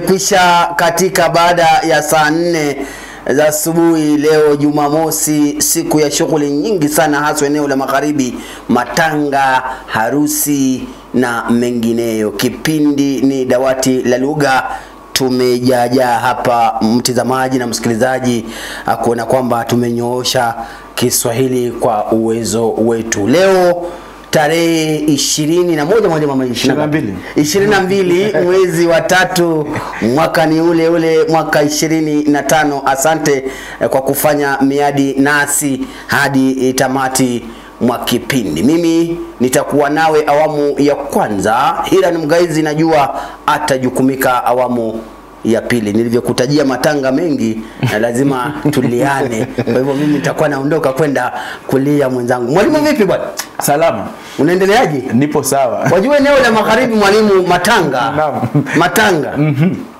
Kisha katika baada ya saa 4 za asubuhi leo Jumamosi, siku ya shughuli nyingi sana hasa eneo la magharibi, matanga, harusi na mengineyo. Kipindi ni Dawati la Lugha. Tumejajaa hapa mtazamaji na msikilizaji kuona kwamba tumenyoosha Kiswahili kwa uwezo wetu. Leo tarehe 22 mwezi wa 3 mwaka ni ule mwaka 25. Asante kwa kufanya miadi nasi hadi tamati mwa kipindi. Mimi nitakuwa nawe awamu ya kwanza. Hiran Mgaizi najua atajukumika awamu ya pili. Nilivyokutajia matanga mengi na lazima tuliane. Kwa hivyo mimi nitakuwa naondoka kwenda kulia mwenzangu. Mwalimu vipi bwana? Salama. Unaendeleaje? Nipo sawa. Wajua eneo la magharibi mwalimu, matanga. Matanga.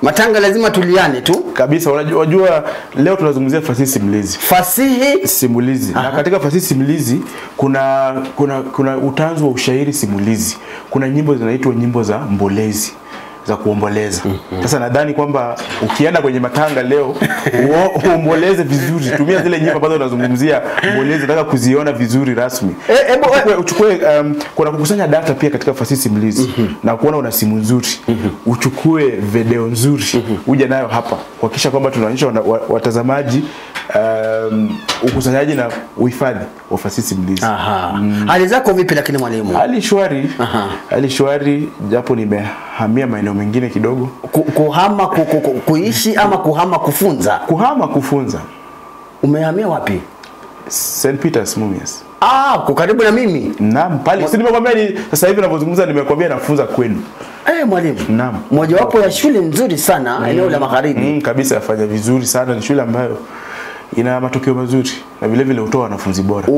Matanga lazima tuliane tu. Kabisa. Wajua leo tunazungumzia fasihi simulizi. Fasihi simulizi. Na katika fasihi simulizi kuna utanzu wa ushairi simulizi. Kuna nyimbo zinaitwa nyimbo za mbolezi, za kuomboleza. Sasa nadhani kwamba ukienda kwenye matanga leo uomboleze vizuri. Tumia zile nyimbo ambazo unazungumzia mbolezi, nataka kuziona vizuri rasmi. Uchukue kuna kukusanya data pia katika fasihi simulizi na kuona una simu nzuri. Uchukue video nzuri uje nayo hapa kuhakikisha kwamba tunaonyesha watazamaji ukusanyaji na uhifadhi wa fasihi simulizi. Hali zako vipi lakini mwalimu? Hali shwari. Hali shwari, japo nimehamia maeneo mengine kidogo. Kuhama kuishi ama kuhama kufunza? Kuhama kufunza. Umehamia wapi? St. Peter's Mumias. Kwa karibu na mimi. Naam, pale. Si nimekwambia ni sasa hivi ninapozungumza nimekwambia nafunza kwenu. Mwalimu. Naam. Moja wapo ya shule nzuri sana eneo la magharibi. Kabisa, yafanya vizuri sana. Ni shule ambayo ina matokeo mazuri na vile vile hutoa wanafunzi bora.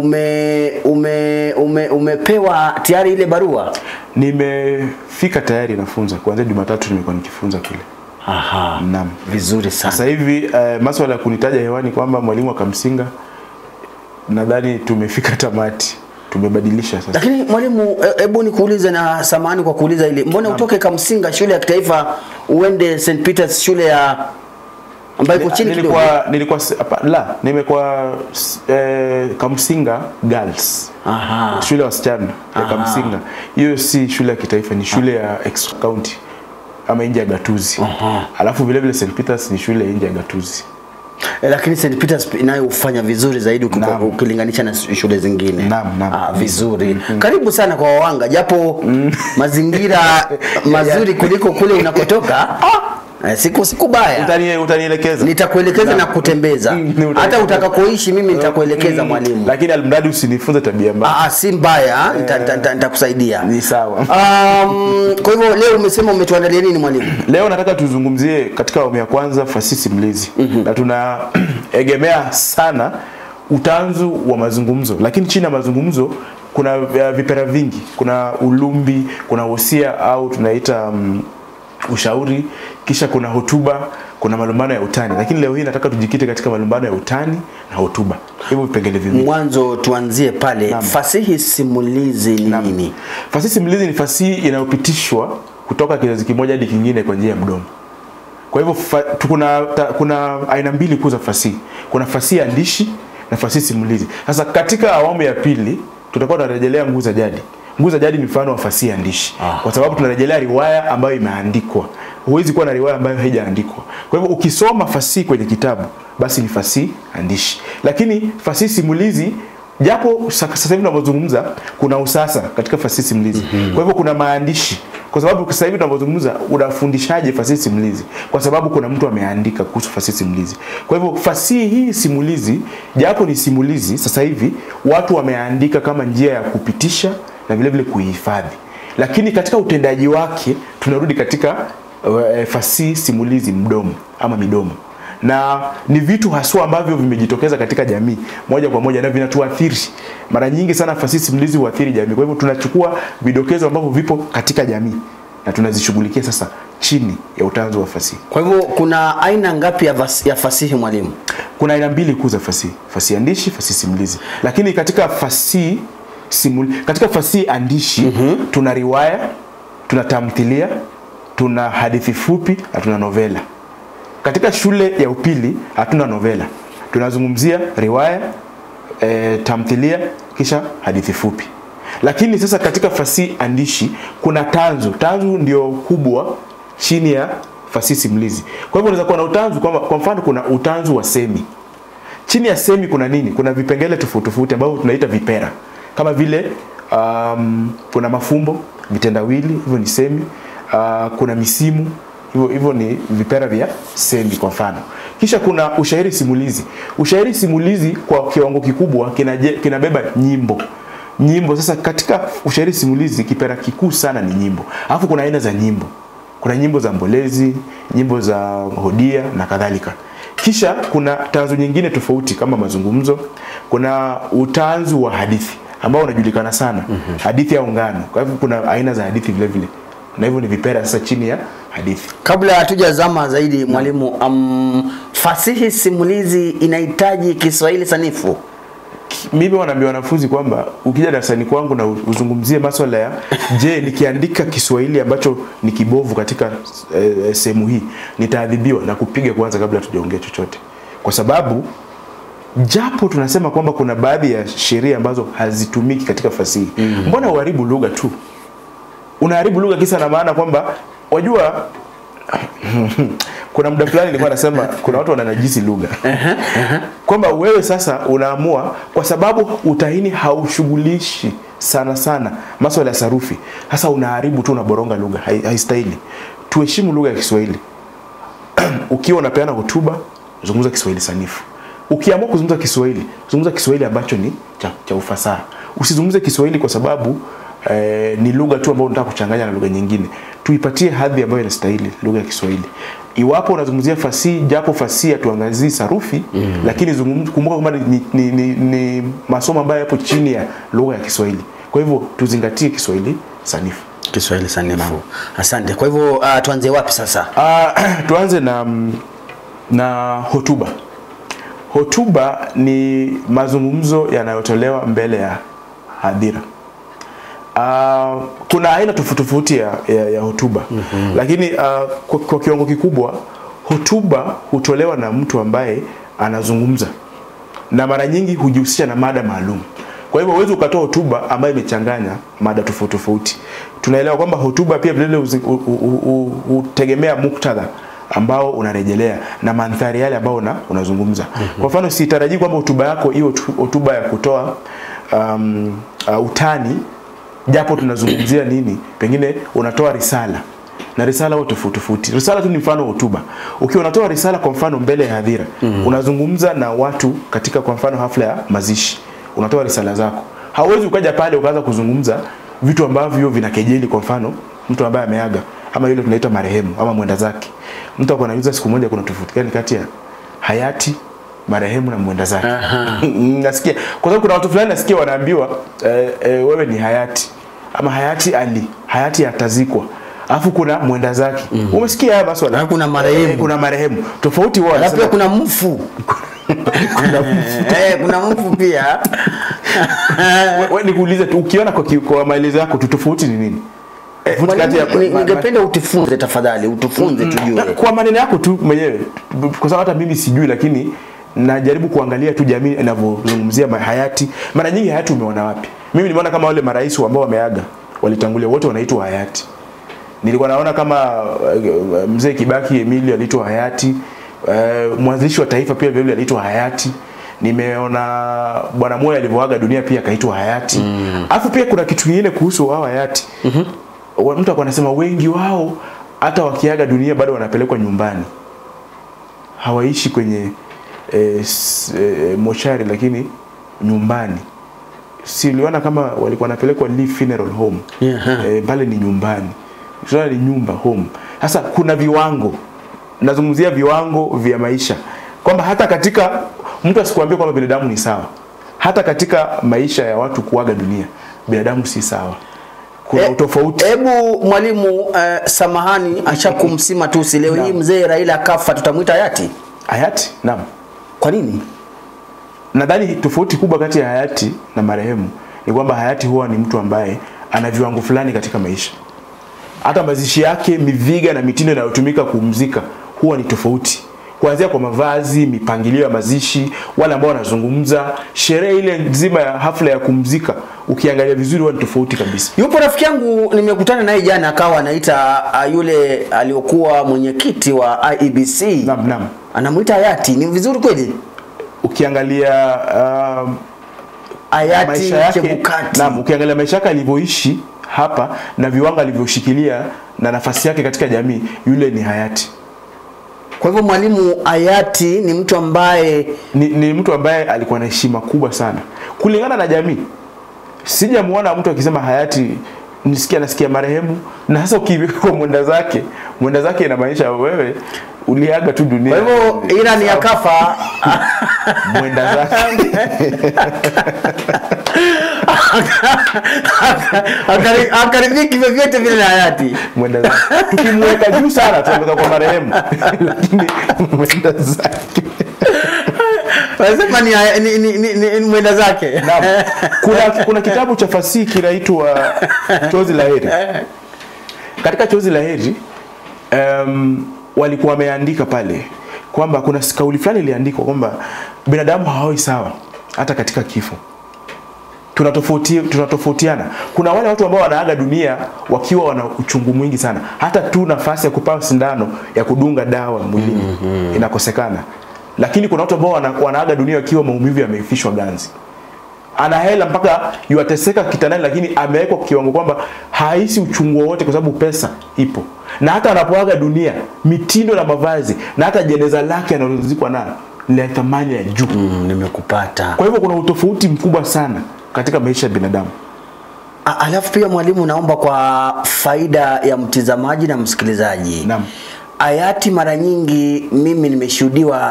Umepewa tayari ile barua? Nimefika tayari nafunza. Kuanzia Jumatatu nimekuwa nikifunza kule. Naam. Vizuri sana. Sasa hivi masuala ya kunitaja hewani kwamba mwalimu akamsinga, nadhani tumefika tamati. Tumebadilisha sasa. Lakini mwalimu, hebu nikuulize na samahani kwa kuuliza ile. Mbona utoke Kamsinga shule ya kitaifa uende St. Peter's shule ya ambayo iko chini kidogo? Nimekuwa Kamsinga Girls. Shule ya wasichana ya Kamsinga. Hiyo si shule ya kitaifa, ni shule ya ex county ama nje ya gatuzi. Alafu vile vile St. Peter's ni shule nje ya gatuzi. Lakini St. Peter's inayo ufanya vizuri zaidi ukilinganisha na shule zingine. Naam. Vizuri. Karibu sana kwa Wawanga, japo mazingira mazuri kuliko kule unakotoka. Siku baya. Utanielekeza. Nitakuelekeza na kutembeza. Hata utakakoishi mimi nitakuelekeza mwalimu. Lakini almradi usinifunze tabia mbaya. Si mbaya, nitakusaidia. Ni sawa. Kwa hivyo leo umesema umetuandalia nini mwalimu? Leo nataka tuzungumzie katika awamu ya kwanza fasihi simulizi. Na tunaegemea sana utanzu wa mazungumzo. Lakini chini ya mazungumzo kuna vipera vingi. Kuna ulumbi, kuna wosia au tunaita ushauri, kisha kuna hotuba, kuna malumbano ya utani. Lakini leo hii nataka tujikite katika malumbano ya utani na hotuba. Hivyo vipengele viwili. Mwanzo tuanzie pale. Fasihi simulizi ni nini? Fasihi simulizi ni fasihi inayopitishwa kutoka kizazi kimoja hadi kingine kwa njia ya mdomo. Kwa hivyo kuna aina mbili kuu za fasihi. Kuna fasihi andishi na fasihi simulizi. Sasa katika awamu ya pili tutakuwa tunarejelea nguu za jadi. Nguu za jadi ni mfano wa fasihi andishi. Kwa sababu tunarejelea riwaya ambayo imeandikwa. Huwezi kuwa na riwaya ambayo haijaandikwa. Kwa hivyo ukisoma fasihi kwenye kitabu, basi ni fasihi andishi. Lakini fasihi simulizi, japo sasa hivi tunapozungumza kuna usasa katika fasihi simulizi. Kwa hivyo kuna maandishi. Kwa sababu sasa hivi tunapozungumza unafundishaje fasihi simulizi? Kwa sababu kuna mtu ameandika kuhusu fasihi simulizi. Kwa hivyo fasihi hii simulizi, japo ni simulizi, sasa hivi watu wameandika kama njia ya kupitisha na vile vile kuhifadhi. Lakini katika utendaji wake tunarudi katika fasihi simulizi mdomo ama midomo. Na ni vitu haswa ambavyo vimejitokeza katika jamii moja kwa moja na vinatuathiri. Mara nyingi sana fasihi simulizi huathiri jamii. Kwa hivyo tunachukua vidokezo ambavyo vipo katika jamii na tunazishughulikia sasa chini ya utanzu wa fasihi. Kwa hivyo kuna aina ngapi ya fasihi mwalimu? Kuna aina mbili kuu za fasihi. Fasihi andishi, fasihi simulizi. Lakini katika fasihi katika fasihi andishi tuna riwaya, tuna tamthilia, tuna hadithi fupi na tuna novela. Katika shule ya upili hatuna novela. Tunazungumzia riwaya, tamthilia kisha hadithi fupi. Lakini sasa katika fasihi andishi kuna tanzu. Tanzu ndio kubwa chini ya fasihi simulizi. Kwa hivyo unaweza kuwa na utanzu kwa mfano kuna utanzu wa semi. Chini ya semi kuna nini? Kuna vipengele tofauti tofauti ambavyo tunaita vipera. Kama vile kuna mafumbo, vitendawili, hivyo ni semi. Kuna misimu, hivyo ni vipera vya semi kwa mfano. Kisha kuna ushairi simulizi. Ushairi simulizi kwa kiwango kikubwa kinabeba nyimbo. Nyimbo sasa katika ushairi simulizi kipera kikuu sana ni nyimbo. Alafu kuna aina za nyimbo. Kuna nyimbo za mbolezi, nyimbo za hodia na kadhalika. Kisha kuna tanzu nyingine tofauti kama mazungumzo. Kuna utanzu wa hadithi ambao unajulikana sana. Hadithi ya ungano. Kwa hivyo kuna aina za hadithi vile vile. Na hivyo ni vipera sasa chini ya hadithi. Kabla hatujazama zaidi mwalimu, fasihi simulizi inahitaji Kiswahili sanifu? Mimi wanaambia wanafunzi kwamba ukija darasani kwangu na uzungumzie masuala ya je, nikiandika Kiswahili ambacho ni kibovu katika sehemu hii nitaadhibiwa na kupiga kwanza kabla tujaongea chochote. Kwa sababu japo tunasema kwamba kuna baadhi ya sheria ambazo hazitumiki katika fasihi. Mbona uharibu lugha tu? Unaharibu lugha kisa na maana kwamba wajua kuna muda fulani nilikuwa nasema kuna watu wananajisi lugha. Kwamba wewe sasa unaamua kwa sababu utahini haushughulishi sana masuala ya sarufi. Sasa unaharibu tu, unaboronga lugha. Haistahili. Tuheshimu lugha ya Kiswahili. Ukiwa unapeana hotuba, zungumza Kiswahili sanifu. Ukiamua kuzungumza Kiswahili, zungumza Kiswahili ambacho ni cha ufasaha. Usizungumze Kiswahili kwa sababu ni lugha tu ambayo unataka kuchanganya na lugha nyingine. Tuipatie hadhi ambayo inastahili lugha ya Kiswahili. Iwapo unazungumzia fasihi, japo fasihi tuangazii sarufi, lakini kumbuka kwamba ni masomo ambayo yapo chini ya lugha ya Kiswahili. Kwa hivyo tuzingatie Kiswahili sanifu. Kiswahili sanifu. Asante. Kwa hivyo tuanze wapi sasa? Tuanze na hotuba. Hotuba ni mazungumzo yanayotolewa mbele ya hadhira. Kuna aina tofauti ya hotuba. Lakini kwa kiwango kikubwa hotuba hutolewa na mtu ambaye anazungumza. Na mara nyingi hujihusisha na mada maalum. Kwa hivyo huwezi ukatoa hotuba ambayo imechanganya mada tofauti. Tunaelewa kwamba hotuba pia vile hutegemea muktadha ambao unarejelea na mandhari yale ambao unazungumza. Kwa mfano sitarajii kwamba hotuba yako hiyo hotuba ya kutoa utani, japo tunazungumzia nini, pengine unatoa risala. Na risala huwa tofauti. Risala tu ni mfano wa hotuba. Ukiwa unatoa risala kwa mfano mbele ya hadhira, unazungumza na watu katika kwa mfano hafla ya mazishi. Unatoa risala zako. Hauwezi ukaja pale ukaanza kuzungumza vitu ambavyo vinakejeli, kwa mfano mtu ambaye ameaga ama yule tunaita marehemu ama mwenda zake. Mtu akanajuza siku moja kuna tofauti gani kati ya hayati, marehemu na mwenda zake. Nasikia kwa sababu kuna watu fulani nasikia wanaambiwa wewe ni hayati ama hayati atazikwa. Alafu kuna mwenda zake. Umesikia haya maswala? Kuna marehemu. Kuna marehemu. Tofauti wao. Alafu pia kuna mfu. Kuna mfu pia. Wewe nikuulize tu, ukiona kwa maelezo yako tofauti ni nini? Ningependa utifunze tafadhali, utufunze tujue. Kwa maneno yako tu mwenyewe, kwa sababu hata mimi sijui, lakini najaribu kuangalia tu jamii inavyozungumzia hayati. Mara nyingi hayati umeona wapi? Mimi nimeona kama wale marais ambao wameaga, walitangulia wote wanaitwa hayati. Nilikuwa naona kama mzee Kibaki Emilio aliitwa hayati, mwanzilishi wa taifa pia vile aliitwa hayati. Nimeona bwana Moi alivyoaga dunia pia akaitwa hayati. Alafu pia kuna kitu kingine kuhusu hao hayati. Mtu alikuwa anasema wengi wao hata wakiaga dunia bado wanapelekwa nyumbani. Hawaishi kwenye mochari, lakini nyumbani. Siliona kama walikuwa wanapelekwa Lee Funeral Home. Pale ni nyumbani. Sio ni nyumba, home. Sasa kuna viwango. Nazungumzia viwango vya maisha. Kwamba hata katika mtu asikuambie kwamba binadamu ni sawa. Hata katika maisha ya watu kuaga dunia, binadamu si sawa. Kuna utofauti. Hebu mwalimu, samahani ashakumsima tu, si leo hii mzee Raila kafa, tutamuita hayati? Hayati? Naam. Kwa nini? Nadhani tofauti kubwa kati ya hayati na marehemu ni kwamba hayati huwa ni mtu ambaye ana viwango fulani katika maisha. hata mazishi yake, miviga na mitindo inayotumika kumzika huwa ni tofauti. Kuanzia kwa mavazi, mipangilio ya mazishi, wale ambao wanazungumza, sherehe ile nzima ya hafla ya kumzika, ukiangalia vizuri huwa ni tofauti kabisa. Yupo rafiki yangu nimekutana naye jana, akawa anaita yule aliyokuwa mwenyekiti wa IEBC. Naam. Anamuita hayati. Ni vizuri kweli? Ukiangalia hayati Chebukati. Naam, ukiangalia maisha yake alivyoishi hapa na viwango alivyoshikilia na nafasi yake katika jamii, yule ni hayati. Kwa hivyo Mwalimu hayati ni mtu ambaye ni mtu ambaye alikuwa na heshima kubwa sana kulingana na jamii. Sijamuona mtu akisema hayati, nasikia marehemu. Na sasa ukiweka kwa mwenda zake inamaanisha wewe uliaga tu dunia. Kwa hivyo ila ni akafa mwenda zake. Akaribiki vyovyote vile na hayati. Mwenda zake. Tukimweka juu sana tunaweka kwa marehemu. Lakini mwenda zake. Wanasema ni mwenda zake. Naam. Kuna kitabu cha fasihi kinaitwa Chozi la Heri. Katika Chozi la Heri walikuwa wameandika pale kwamba kuna kauli fulani iliandikwa kwamba binadamu hawawi sawa hata katika kifo. Tunatofautiana. Kuna wale watu ambao wanaaga dunia wakiwa wana uchungu mwingi sana. Hata tu nafasi ya kupawa sindano ya kudunga dawa mwilini inakosekana. Lakini kuna watu ambao wanaaga dunia wakiwa maumivu yameifishwa ganzi. Ana hela mpaka yuateseka kitandani, lakini amewekwa kiwango kwamba haisi uchungu wote kwa sababu pesa ipo. Na hata anapoaga dunia, mitindo na mavazi na hata jeneza lake analozikwa nalo ni la thamani ya juu. Nimekupata. Kwa hivyo kuna utofauti mkubwa sana katika maisha ya binadamu. Alafu pia Mwalimu, naomba kwa faida ya mtizamaji na msikilizaji. Naam. Hayati mara nyingi mimi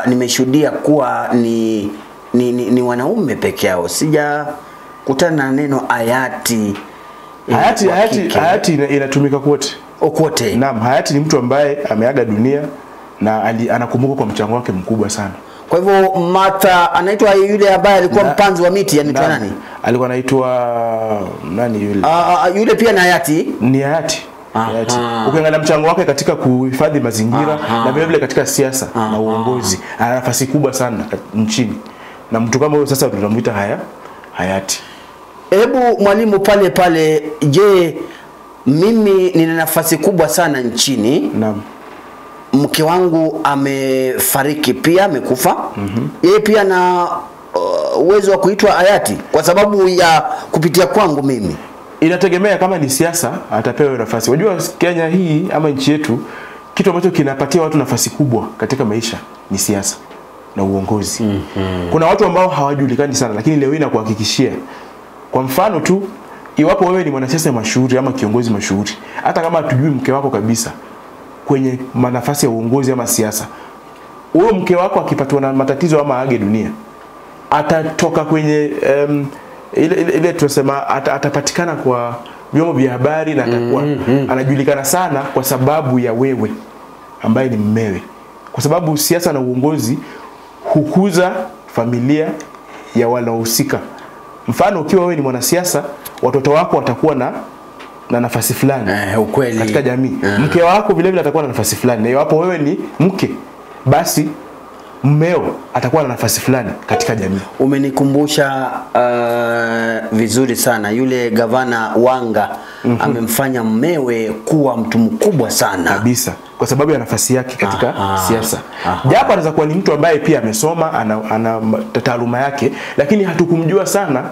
nimeshuhudia kuwa ni wanaume peke yao. Sija kutana na neno hayati. Hayati inatumika kote. Naam, hayati ni mtu ambaye ameaga dunia na anakumbuka kwa mchango wake mkubwa sana. Kwa hivyo Martha anaitwa yule ambaye alikuwa mpanzi wa miti, anaitwa nani? Alikuwa anaitwa nani yule? Yule pia ni hayati. Ni hayati. Ukiangalia mchango wake katika kuhifadhi mazingira na vile vile katika siasa na uongozi, ana nafasi kubwa sana nchini. Na mtu kama huyo sasa tunamuita hayati. Hebu Mwalimu pale, je, mimi nina nafasi kubwa sana nchini. Naam. Mke wangu amefariki pia, amekufa. Yeye pia na uwezo wa kuitwa hayati kwa sababu ya kupitia kwangu mimi. Inategemea kama ni siasa atapewa nafasi. Unajua Kenya hii ama nchi yetu, kitu ambacho kinapatia watu nafasi kubwa katika maisha ni siasa na uongozi. Kuna watu ambao hawajulikani sana, lakini leo hii nakuhakikishia, kwa mfano tu, iwapo wewe ni mwanasiasa mashuhuri ama kiongozi mashuhuri, hata kama hatujui mke wako kabisa kwenye nafasi ya uongozi ama siasa, huyo mke wako akipatwa na matatizo ama age dunia, atatoka kwenye ile tunasema atapatikana kwa vyombo vya habari na atakuwa anajulikana sana kwa sababu ya wewe ambaye ni mmewe. Kwa sababu siasa na uongozi hukuza familia ya wanaohusika. Mfano, ukiwa wewe ni mwanasiasa, watoto wako watakuwa na nafasi fulani ukweli katika jamii. Mke wako vile vile atakuwa na nafasi fulani. Na iwapo wewe ni mke, basi mmeo atakuwa na nafasi fulani katika jamii. Umenikumbusha vizuri sana, yule gavana Wanga amemfanya mmewe kuwa mtu mkubwa sana kabisa kwa sababu ya nafasi yake katika siasa. Japo anaweza kuwa ni mtu ambaye pia amesoma, ana taaluma yake, lakini hatukumjua sana.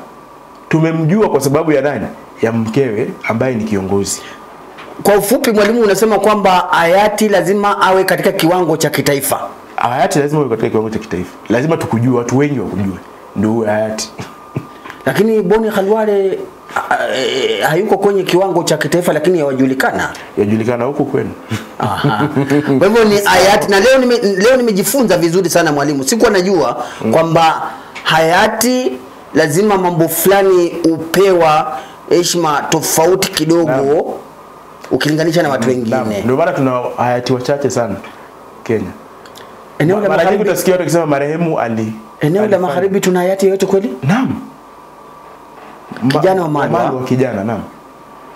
Tumemjua kwa sababu ya nani? Ya mkewe ambaye ni kiongozi. Kwa ufupi Mwalimu, unasema kwamba hayati lazima awe katika kiwango cha kitaifa. Hayati lazima awe katika kiwango cha kitaifa. Lazima tukujue, watu wengi wakujue. Ndio hayati. Lakini Boni Khalwale hayuko kwenye kiwango cha kitaifa, lakini yajulikana. Yajulikana huko kwenu. Kwa hivyo ni hayati. Na leo nimejifunza vizuri sana Mwalimu. Sikuwa najua kwamba hayati lazima mambo fulani upewa heshima tofauti kidogo ukilinganisha na watu wengine. Ndio maana tuna hayati wachache sana Kenya. Eneo la magharibi utasikia watu wakisema marehemu Ali. Eneo la magharibi tuna hayati yote kweli? Naam. Kijana wa Malwa. Kijana, naam.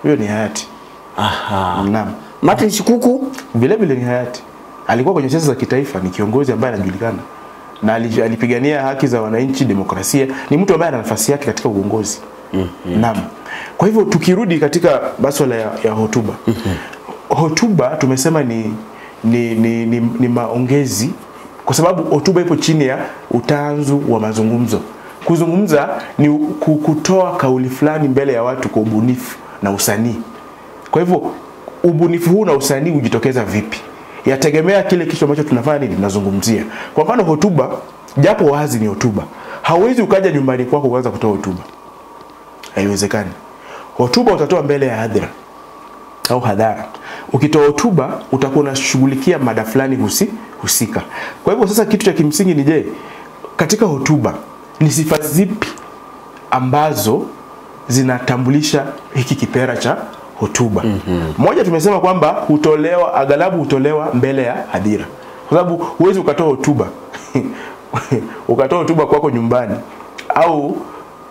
Huyo ni hayati. Aha. Naam. Martin Shikuku Vile vile ni hayati. Alikuwa kwenye siasa za kitaifa, ni kiongozi ambaye anajulikana. Na alipigania haki za wananchi, demokrasia. Ni mtu ambaye ana nafasi yake katika uongozi. Naam. Kwa hivyo tukirudi katika masuala ya hotuba. Hotuba tumesema ni maongezi, kwa sababu hotuba ipo chini ya utanzu wa mazungumzo. Kuzungumza ni kutoa kauli fulani mbele ya watu kwa ubunifu na usanii. Kwa hivyo ubunifu huu na usanii hujitokeza vipi? Yategemea kile kitu ambacho tunafanya nini, tunazungumzia. Kwa mfano hotuba, japo wazi ni hotuba, hauwezi ukaja nyumbani kwako kuanza kutoa hotuba. Haiwezekani. Hotuba utatoa mbele ya hadhira au hadhara. Ukitoa hotuba utakuwa unashughulikia mada fulani husika. Kwa hivyo sasa kitu cha kimsingi ni je, katika hotuba ni sifa zipi ambazo zinatambulisha hiki kipera cha hotuba? Moja, tumesema kwamba aghalabu hutolewa mbele ya hadhira. Kwa sababu huwezi ukatoa hotuba kwako nyumbani, au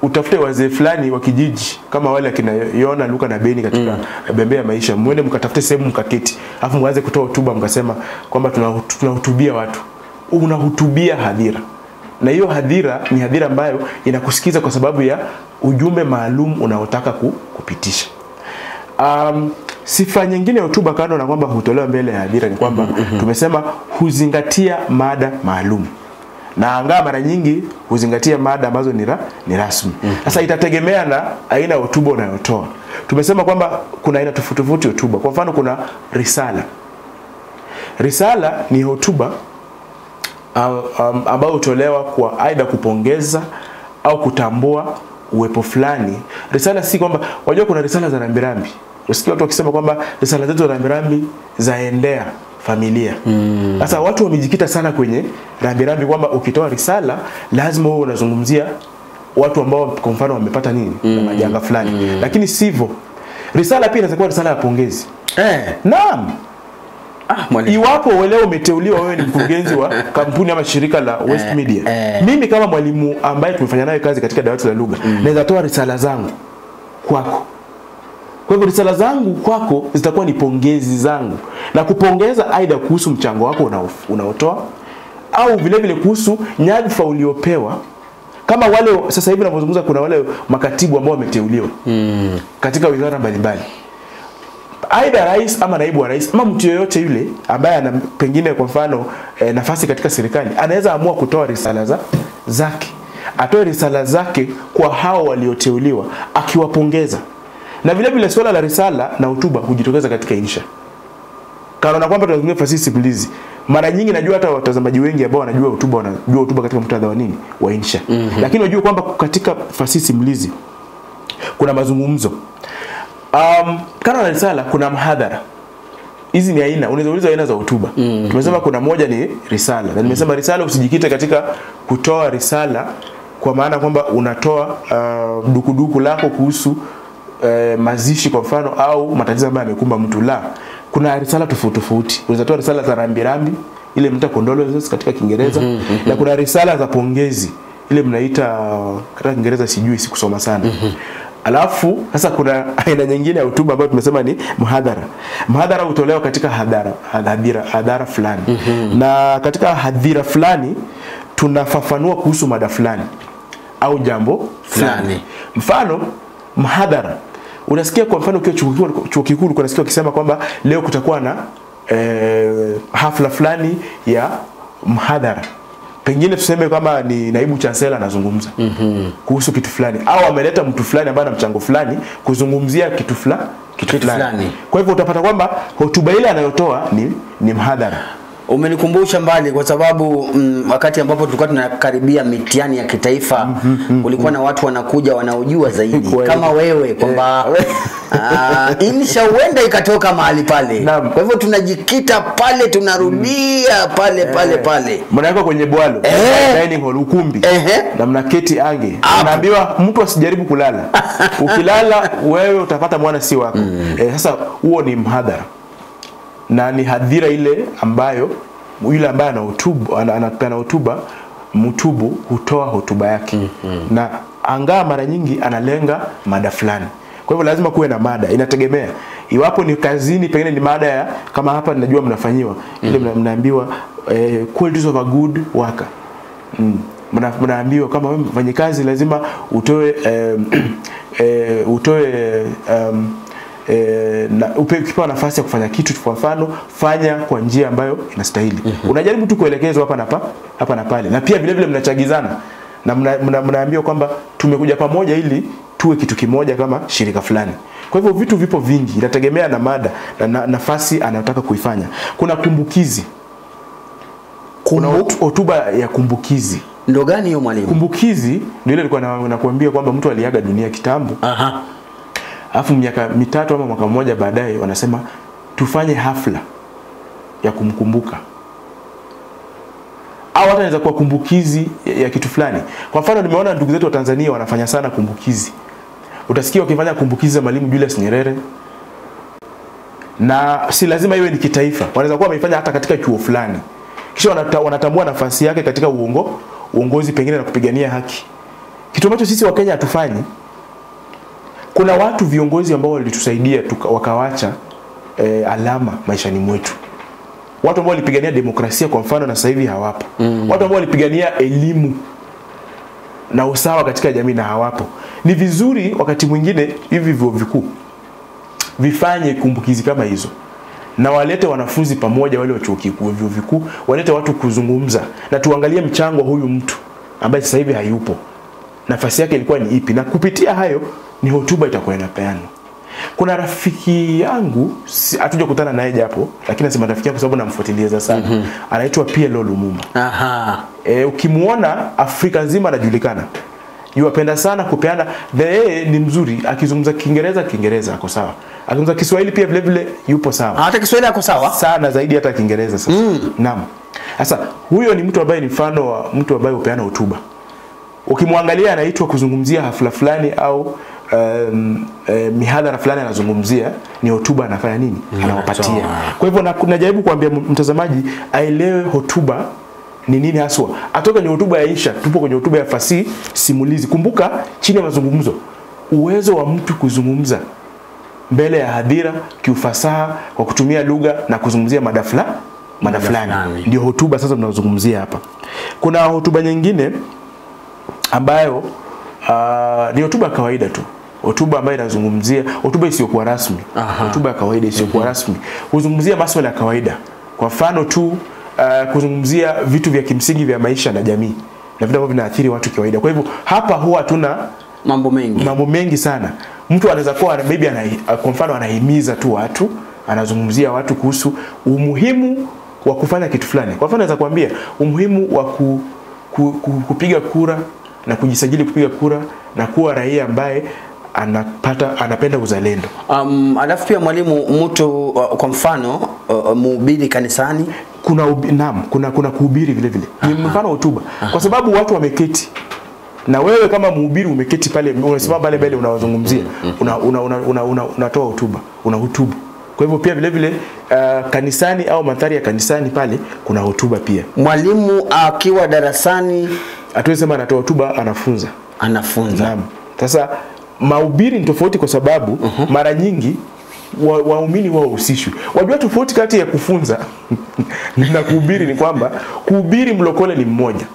utafute wazee fulani wa kijiji kama wale akina Yona, Luka na Beni katika Bembea ya Maisha, muende mkatafute sehemu mkaketi, afu mwanze kutoa hotuba mkasema kwamba tunahutubia watu. Unahutubia hadhira. Na hiyo hadhira ni hadhira ambayo inakusikiza kwa sababu ya ujumbe maalum unaotaka kupitisha. Sifa nyingine ya hotuba, kando na kwamba hutolewa mbele ya hadhira, ni kwamba tumesema huzingatia mada maalum. Na angaa mara nyingi huzingatia mada ambazo ni rasmi. Sasa itategemea na aina ya hotuba unayotoa. Tumesema kwamba kuna aina tofauti hotuba. Kwa mfano kuna risala. Risala ni hotuba ambayo hutolewa kwa aidha kupongeza au kutambua uwepo fulani. Risala si kwamba, wajua kuna risala za rambirambi. Usikia watu wakisema kwamba risala zetu za rambirambi zaendea familia. Sasa watu wamejikita sana kwenye rambirambi, kwamba ukitoa risala lazima wewe unazungumzia watu ambao kwa mfano wamepata nini na majanga fulani. Lakini sivyo. Risala pia inaweza kuwa risala ya pongezi. Naam. Iwapo leo umeteuliwa wewe ni mkurugenzi wa kampuni ama shirika la West Media. Mimi kama mwalimu ambaye tumefanya naye kazi katika dawati la lugha, naweza toa risala zangu kwako. Kwa hivyo risala zangu kwako zitakuwa ni pongezi zangu, na kupongeza aidha kuhusu mchango wako unaotoa, au vile vile kuhusu nyadhifa uliopewa. Kama wale sasa hivi tunazungumza, kuna wale makatibu ambao wameteuliwa katika wizara mbalimbali. Aidha rais ama naibu wa rais ama mtu yoyote yule ambaye ana pengine kwa mfano nafasi katika serikali, anaweza amua kutoa risala zake. Atoe risala zake kwa hao walioteuliwa akiwapongeza. Na vile vile swala la risala na hotuba hujitokeza katika insha. Kana kwamba tunazungumzia fasihi simulizi. Mara nyingi najua hata watazamaji wengi ambao wanajua hotuba katika muktadha wa nini? Wa insha. Lakini unajua kwamba katika fasihi simulizi kuna mazungumzo. Kana na risala kuna mhadhara. Hizi ni aina, unaweza uliza aina za hotuba. Tumesema kuna moja ni risala. Na nimesema risala usijikite katika kutoa risala kwa maana kwamba unatoa dukuduku lako kuhusu mazishi kwa mfano au matatizo ambayo yamekumba mtu. La, kuna risala tofauti. Unaweza toa risala za rambirambi, ile mnaita condolences katika Kiingereza, na kuna risala za pongezi, ile mnaita katika Kiingereza sijui sikusoma sana. Alafu sasa kuna aina nyingine ya hotuba ambayo tumesema ni mhadhara. Mhadhara hutolewa katika hadhara fulani. Na katika hadhira fulani tunafafanua kuhusu mada fulani au jambo fulani. Mfano mhadhara, unasikia kwa mfano ukiwa chuo kikuu unasikia wakisema kwamba leo kutakuwa na hafla fulani ya mhadhara. Pengine tuseme kama ni naibu chancellor anazungumza kuhusu kitu fulani, au ameleta mtu fulani ambaye ana mchango fulani kuzungumzia kitu fulani. Kwa hivyo utapata kwamba hotuba ile anayotoa ni mhadhara. Umenikumbusha mbali kwa sababu wakati ambapo tulikuwa tunakaribia mitihani ya kitaifa, kulikuwa na watu wanakuja wanaojua zaidi kama wewe kwamba insha huenda ikatoka mahali pale. Kwa hivyo tunajikita pale, tunarudia pale. Mnaweka kwenye bwalo, dining hall, ukumbi. Na mnaketi ange. Unaambiwa mtu asijaribu kulala. Ukilala wewe utapata mwana si wako. Sasa huo ni mhadhara. Na ni hadhira ile ambayo yule ambaye anapeana hotuba, mtubu hutoa hotuba yake. Na angaa mara nyingi analenga mada fulani. Kwa hivyo lazima kuwe na mada. Inategemea. Iwapo ni kazini, pengine ni mada ya kama hapa ninajua mnafanyiwa ile mnaambiwa qualities of a good worker. Mnaambiwa kama wewe mfanyikazi lazima upewe nafasi ya kufanya kitu, kwa mfano fanya kwa njia ambayo inastahili. Unajaribu tu kuelekezwa hapa na pale, na pia vile vile mnachagizana na mnaambiwa kwamba tumekuja pamoja ili tuwe kitu kimoja kama shirika fulani. Kwa hivyo vitu vipo vingi, inategemea na mada na nafasi anataka kuifanya. Kuna kumbukizi. Kuna hotuba ya kumbukizi. Ndio gani hiyo mwalimu? Kumbukizi ndio ile ilikuwa nakuambia kwamba mtu aliaga dunia kitambo. Alafu miaka 3 ama mwaka mmoja baadaye wanasema tufanye hafla ya kumkumbuka. Au hata inaweza kuwa kumbukizi ya kitu fulani. Kwa mfano nimeona ndugu zetu wa Tanzania wanafanya sana kumbukizi. Utasikia wakifanya kumbukizi za Mwalimu Julius Nyerere. Na si lazima iwe ni kitaifa. Wanaweza kuwa wameifanya hata katika chuo fulani. Kisha wanatambua nafasi yake katika uongozi pengine na kupigania haki. Kitu ambacho sisi wa Kenya hatufanyi. Kuna watu viongozi ambao walitusaidia wakawacha alama maishani mwetu. Watu ambao walipigania demokrasia kwa mfano na sasa hivi hawapo. Watu ambao walipigania elimu na usawa katika jamii na hawapo. Ni vizuri wakati mwingine hivi vyuo vikuu vifanye kumbukizi kama hizo. Na walete wanafunzi pamoja, wale wa chuo kikuu, vyuo vikuu, walete watu kuzungumza na tuangalie mchango wa huyu mtu ambaye sasa hivi hayupo. Nafasi yake ilikuwa ni ipi? Na kupitia hayo ni hotuba itakuwa inapeanwa. Kuna rafiki yangu, hatujakutana naye japo, lakini nasema rafiki yangu sababu namfuatilia sana. Anaitwa PLO Lumumba. Ukimuona Afrika nzima anajulikana. Yuapenda sana kupeana, ni mzuri, akizungumza Kiingereza ako sawa. Akizungumza Kiswahili pia vile vile yupo sawa. Hata Kiswahili ako sawa? Sana zaidi hata Kiingereza sasa. Naam. Sasa huyo ni mtu ambaye ni mfano wa mtu ambaye hupeana hotuba. Ukimwangalia anaitwa kuzungumzia hafla fulani au mihadhara fulani anazungumzia, ni hotuba anafanya nini? Anawapatia. Kwa hivyo najaribu kuambia mtazamaji aelewe hotuba ni nini haswa. Atoka kwenye hotuba ya insha, tupo kwenye hotuba ya fasihi simulizi. Kumbuka chini ya mazungumzo, uwezo wa mtu kuzungumza mbele ya hadhira kiufasaha kwa kutumia lugha na kuzungumzia mada fulani. Ndio hotuba sasa tunazungumzia hapa. Kuna hotuba nyingine ambayo ni hotuba kawaida tu. Hotuba ambayo inazungumzia hotuba isiyokuwa rasmi. Hotuba ya kawaida isiyokuwa rasmi huzungumzia masuala ya kawaida. Kwa mfano tu kuzungumzia vitu vya kimsingi vya maisha na jamii na vitu ambavyo vinaathiri watu kawaida. Kwa hivyo hapa huwa hatuna mambo mengi sana. Mtu anaweza kuwa maybe kwa mfano anahimiza tu watu, anazungumzia watu kuhusu umuhimu wa kufanya kitu fulani. Kwa mfano anaweza kuambia umuhimu wa kupiga kura na kujisajili kupiga kura na kuwa raia ambaye anapenda uzalendo. Alafu pia mwalimu, mtu kwa mfano mhubiri kanisani, kuna kuhubiri vile vile. Ni mfano hotuba. Kwa sababu watu wameketi. Na wewe kama mhubiri umeketi pale, unasimama pale mbele unawazungumzia, unatoa hotuba, unahutubu. Kwa hivyo pia vile vile kanisani au mandhari ya kanisani pale kuna hotuba pia. Mwalimu akiwa darasani hatuwezi sema anatoa hotuba, anafunza. Naam. Sasa mahubiri ni tofauti kwa sababu mara nyingi waumini wao husishwi. Wajua tofauti kati ya kufunza na kuhubiri ni kwamba kuhubiri mlokole ni mmoja.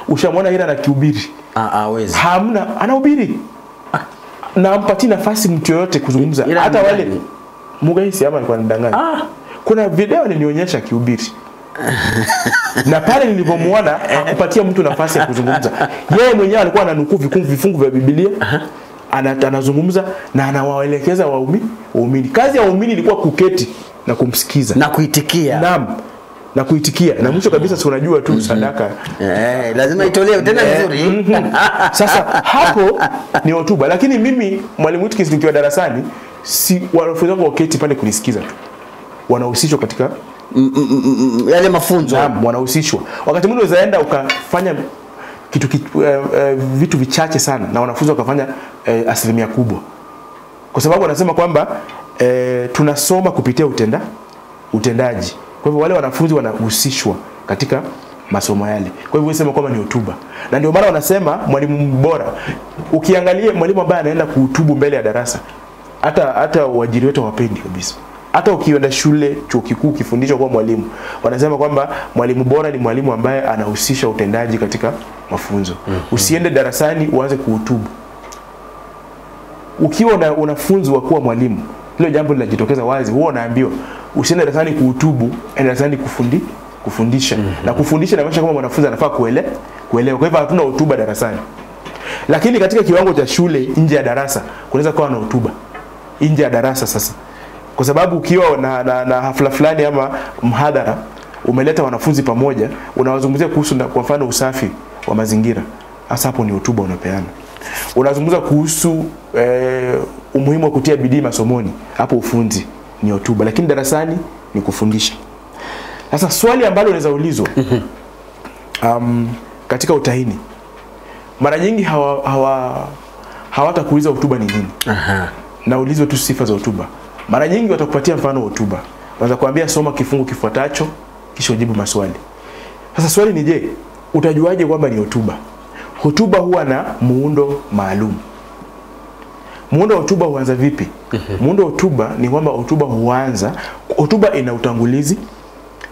Ushamwona ila na kuhubiri? Hawezi. Hamna, anahubiri. Na ampati nafasi mtu yote kuzungumza. Hata wale Mugaisi ama alikuwa anadanganya. Kuna video nilionyesha kuhubiri. Na pale nilipomuona akupatia mtu nafasi ya kuzungumza. Yeye mwenyewe alikuwa ananukuu vifungu vya Biblia. Anazungumza na anawaelekeza waumini. Kazi ya waumini ilikuwa kuketi na kumsikiza na kuitikia. Naam. Na kuitikia. Na mwisho kabisa si unajua tu sadaka lazima itolewe tena vizuri. Sasa hapo ni hotuba, lakini mimi mwalimu wetu nikiwa darasani si wanafunzi wangu waketi pale kunisikiza tu. Wanahusishwa katika yale mafunzo. Naam, wanahusishwa. Wakati mwingine unaenda ukafanya vitu vichache sana na wanafunzi wakafanya asilimia kubwa. Kwa sababu wanasema kwamba tunasoma kupitia utendaji. Kwa hivyo wale wanafunzi wanahusishwa katika masomo yale. Kwa hivyo wanasema kwamba ni hotuba. Na ndio maana wanasema mwalimu bora, ukiangalia mwalimu ambaye anaenda kuhutubu mbele ya darasa, hata waajiri wetu hawapendi kabisa. Hata ukienda shule, chuo kikuu ukifundishwa kuwa mwalimu, wanasema kwamba mwalimu bora ni mwalimu ambaye anahusisha utendaji katika mafunzo. Usiende darasani uanze kuhutubu. Ukiwa unafunzwa kuwa mwalimu, hilo jambo linajitokeza wazi. Huwa unaambiwa usiende darasani kuhutubu, enda darasani kufundisha. Na kufundisha inamaanisha kama mwanafunzi anafaa kuelewa. Kwa hivyo hatuna hotuba darasani. Lakini katika kiwango cha shule, nje ya darasa kunaweza kuwa na hotuba nje ya darasa sasa. Kwa sababu ukiwa na hafla fulani ama mhadhara, umeleta wanafunzi pamoja, unawazungumzia kuhusu kwa mfano usafi wa mazingira. Hasa hapo ni hotuba unapeana. Unazungumza kuhusu umuhimu wa kutia bidii masomoni, hapo ufunzi ni hotuba. Lakini darasani ni kufundisha. Sasa swali ambalo unaweza ulizwa katika utahini, mara nyingi hawatakuuliza hotuba ni nini. Na ulizwe tu sifa za hotuba. Mara nyingi watakupatia mfano hotuba. Wanaweza kuambia soma kifungu kifuatacho kisha ujibu maswali. Sasa swali ni je, utajuaje kwamba ni hotuba? Hotuba huwa na muundo maalum. Muundo wa hotuba huanza vipi? Muundo wa hotuba ni kwamba hotuba ina utangulizi,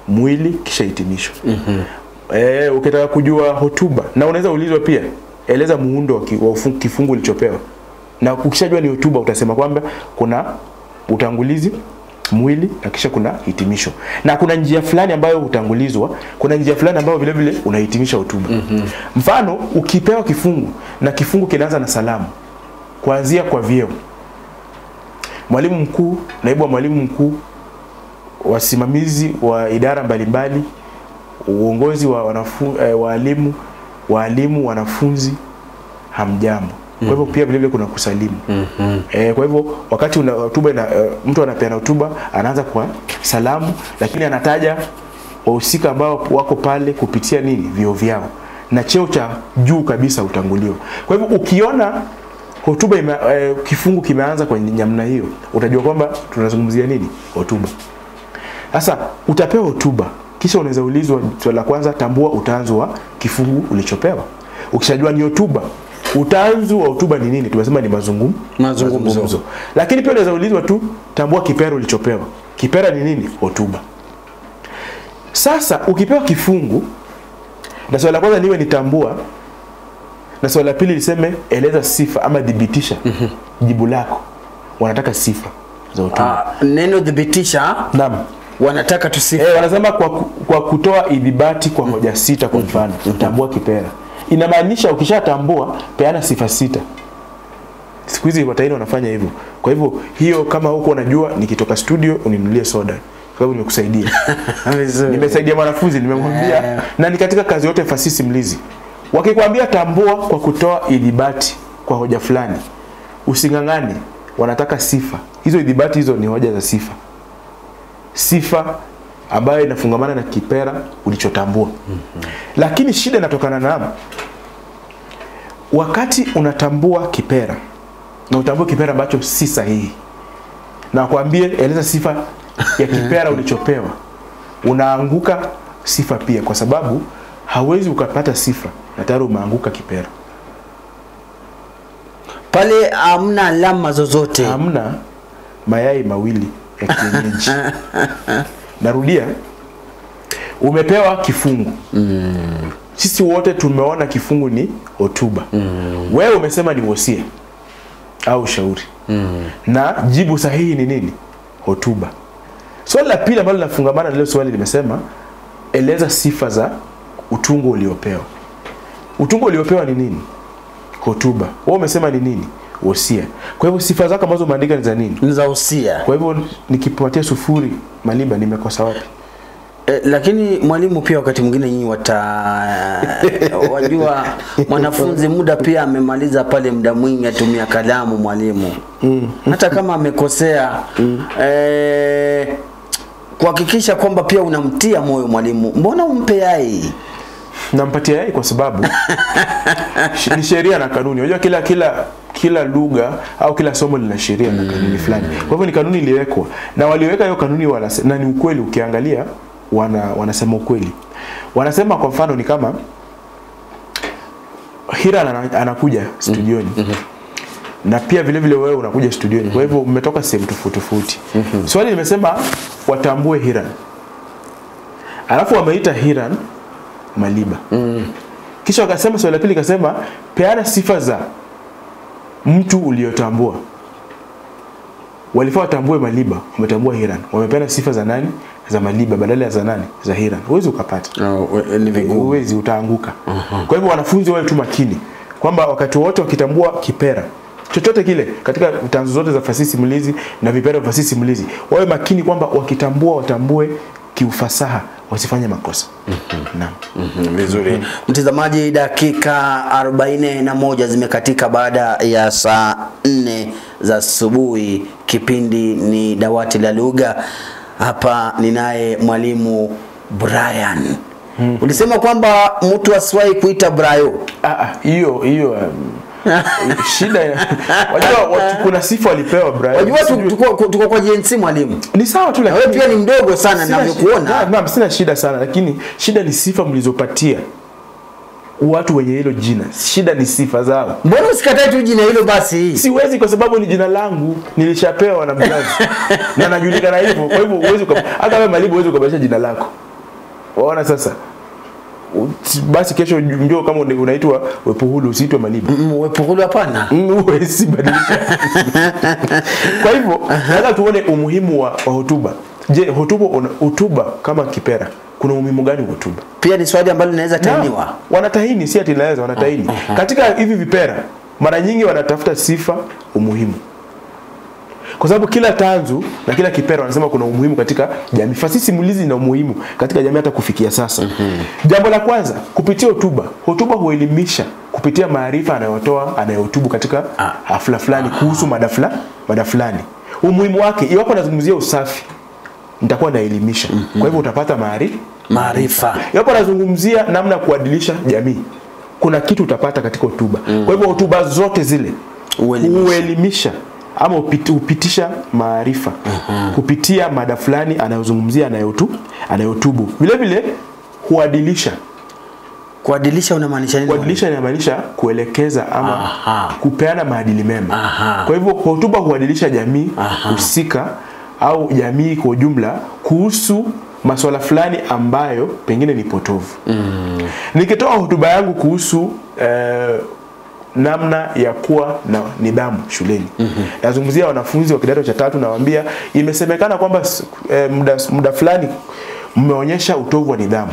mwili kisha hitimisho. Ukitaka kujua hotuba, na unaweza ulizwa pia, eleza muundo wa kifungu ulichopewa. Na ukishajua ni hotuba utasema kwamba kuna utangulizi, mwili na kisha kuna hitimisho. Na kuna njia fulani ambayo utangulizwa, kuna njia fulani ambayo vile vile unahitimisha hotuba. Mfano, ukipewa kifungu na kifungu kinaanza na salamu, kuanzia kwa vyeo. Mwalimu mkuu, naibu wa mwalimu mkuu, wasimamizi wa idara mbalimbali, uongozi wa walimu, wanafunzi, hamjambo. Kwa hivyo pia vile vile kuna kusalimu. Kwa hivyo wakati hotuba mtu anapeana hotuba, anaanza kwa salamu, lakini anataja wahusika ambao wako pale kupitia nini? Vyeo vyao. Na cheo cha juu kabisa utanguliwa. Kwa hivyo ukiona hotuba kifungu kimeanza kwa namna hiyo, utajua kwamba tunazungumzia nini? Hotuba. Sasa utapewa hotuba, kisha unaweza ulizwa swali la kwanza, tambua utanzu wa kifungu ulichopewa. Ukishajua ni hotuba, utanzu wa hotuba ni nini? Tumesema ni mazungumzo. Lakini pia unaweza ulizwa tu, tambua kipera ulichopewa. Kipera ni nini? Hotuba. Sasa ukipewa kifungu, na swali la kwanza niwe nitambua, na swali la pili liseme eleza sifa ama dhibitisha jibu lako. Wanataka sifa za hotuba. Neno dhibitisha, naam, wanataka tusifa. Wanasema kwa kutoa idhibati kwa hoja sita kwa mfano. Tambua kipera. Inamaanisha ukishatambua peana sifa sita. Siku hizi watahini wanafanya hivyo. Kwa hivyo hiyo, kama huko unajua, nikitoka studio uninunulie soda, kwa sababu nimekusaidia. Nimesaidia mwanafunzi, nimemwambia. Na ni katika kazi yote fasihi simulizi. Wakikwambia tambua kwa kutoa idhibati kwa hoja fulani, usingangane, wanataka sifa. Hizo idhibati hizo ni hoja za sifa. Sifa ambayo inafungamana na kipera ulichotambua. Lakini shida inatokana na wakati unatambua kipera na utambua kipera ambacho si sahihi, na kuambie eleza sifa ya kipera ulichopewa, unaanguka sifa pia, kwa sababu hawezi ukapata sifa na tayari umeanguka kipera. Pale hamna alama zozote, hamna mayai mawili ya kienyeji. Narudia, umepewa kifungu. Sisi wote tumeona kifungu ni hotuba. Wewe umesema ni wosia au shauri. Na jibu sahihi ni nini? Hotuba. Swali la pili ambalo linafungamana na leo swali limesema eleza sifa za utungo uliopewa. Utungo uliopewa ni nini? Hotuba. Wewe umesema ni nini? Wosia. Kwa hivyo sifa zako ambazo umeandika ni za nini? Ni za wosia. Kwa hivyo nikipatia 0 Maliba, nimekosa wapi? Lakini mwalimu pia wakati mwingine nyinyi wajua mwanafunzi muda pia amemaliza pale, muda mwingi atumia kalamu mwalimu. Hata kama amekosea kuhakikisha kwamba pia unamtia moyo mwalimu. Mbona umpe yai? Nampatia yai kwa sababu ni sheria na kanuni. Unajua kila lugha au kila somo lina sheria na kanuni fulani. Kwa hivyo ni kanuni iliwekwa, na waliweka hiyo kanuni na ni ukweli. Ukiangalia wanasema ukweli. Wanasema kwa mfano ni kama Hira anakuja studioni. na pia vile vile wewe unakuja studioni. Kwa hivyo mmetoka sehemu tofauti tofauti. Swali limesema watambue Hiran. Alafu wameita Hiran Maliba. Kisha wakasema swali la pili kasema peana sifa za mtu uliotambua. Walifaa watambue Maliba, wametambua Hiran. Wamepeana sifa za nani? Za Maliba badala ya za nani? Za Hiran. Huwezi ukapata. Ni vigumu. Huwezi, utaanguka. Kwa hivyo wanafunzi wawe tu makini kwamba wakati wote wakitambua kipera chochote kile katika tanzu zote za fasihi simulizi na vipera vya fasihi simulizi, wawe makini kwamba wakitambua watambue kiufasaha, wasifanye makosa. Naam. Vizuri. Mtazamaji, dakika 41 zimekatika baada ya saa 4 za asubuhi. Kipindi ni Dawati la Lugha. Hapa ninaye mwalimu Brian. Ulisema kwamba mtu asiwahi kuita Brayo. Hiyo shida. Wajua kuna sifa walipewa Brian. Wajua tuko kwa JNC mwalimu. Ni sawa tu, lakini wewe pia ni mdogo sana ninavyokuona. Naam, sina shida sana, lakini shida ni sifa mlizopatia watu wenye hilo jina. Shida ni sifa zao. Mbona usikatae tu jina hilo basi? Siwezi, kwa sababu ni jina langu, nilishapewa na mzazi. Na najulikana hivyo. Kwa hivyo huwezi hata wewe Malibu huwezi kubadilisha jina lako. Waona sasa? Basi kesho njoo kama unaitwa Wepuhulu usiitwe Malibu. Wepuhulu hapana. Huwezi badilisha. Kwa hivyo nataka tuone umuhimu wa hotuba. Je, hotuba kama kipera kuna umuhimu gani hotuba? Pia ni swali ambalo linaweza tahiniwa. Wanatahini, si ati linaweza, wanatahini. Katika hivi vipera mara nyingi wanatafuta sifa, umuhimu. Kwa sababu kila tanzu na kila kipera wanasema kuna umuhimu katika jamii. Fasihi simulizi ina umuhimu katika jamii hata kufikia sasa. Jambo la kwanza, kupitia hotuba huelimisha kupitia maarifa anayotoa anayehutubu katika hafla fulani kuhusu mada fulani. Umuhimu wake, iwapo nazungumzia usafi, nitakuwa naelimisha. Kwa hivyo utapata maarifa. Iwapo nazungumzia namna kuadilisha jamii, kuna kitu utapata katika hotuba. Kwa hivyo hotuba zote zile huelimisha ama upitisha maarifa kupitia mada fulani anayozungumzia anayohutubu. Vile vile huadilisha. Kuadilisha unamaanisha nini? Kuadilisha inamaanisha kuelekeza ama kupeana maadili mema. Kwa hivyo hotuba huadilisha jamii husika au jamii kwa ujumla kuhusu masuala fulani ambayo pengine ni potovu. Nikitoa hotuba yangu kuhusu namna ya kuwa na nidhamu shuleni. Nazungumzia wanafunzi wa kidato cha 3, nawaambia imesemekana kwamba muda fulani mmeonyesha utovu wa nidhamu.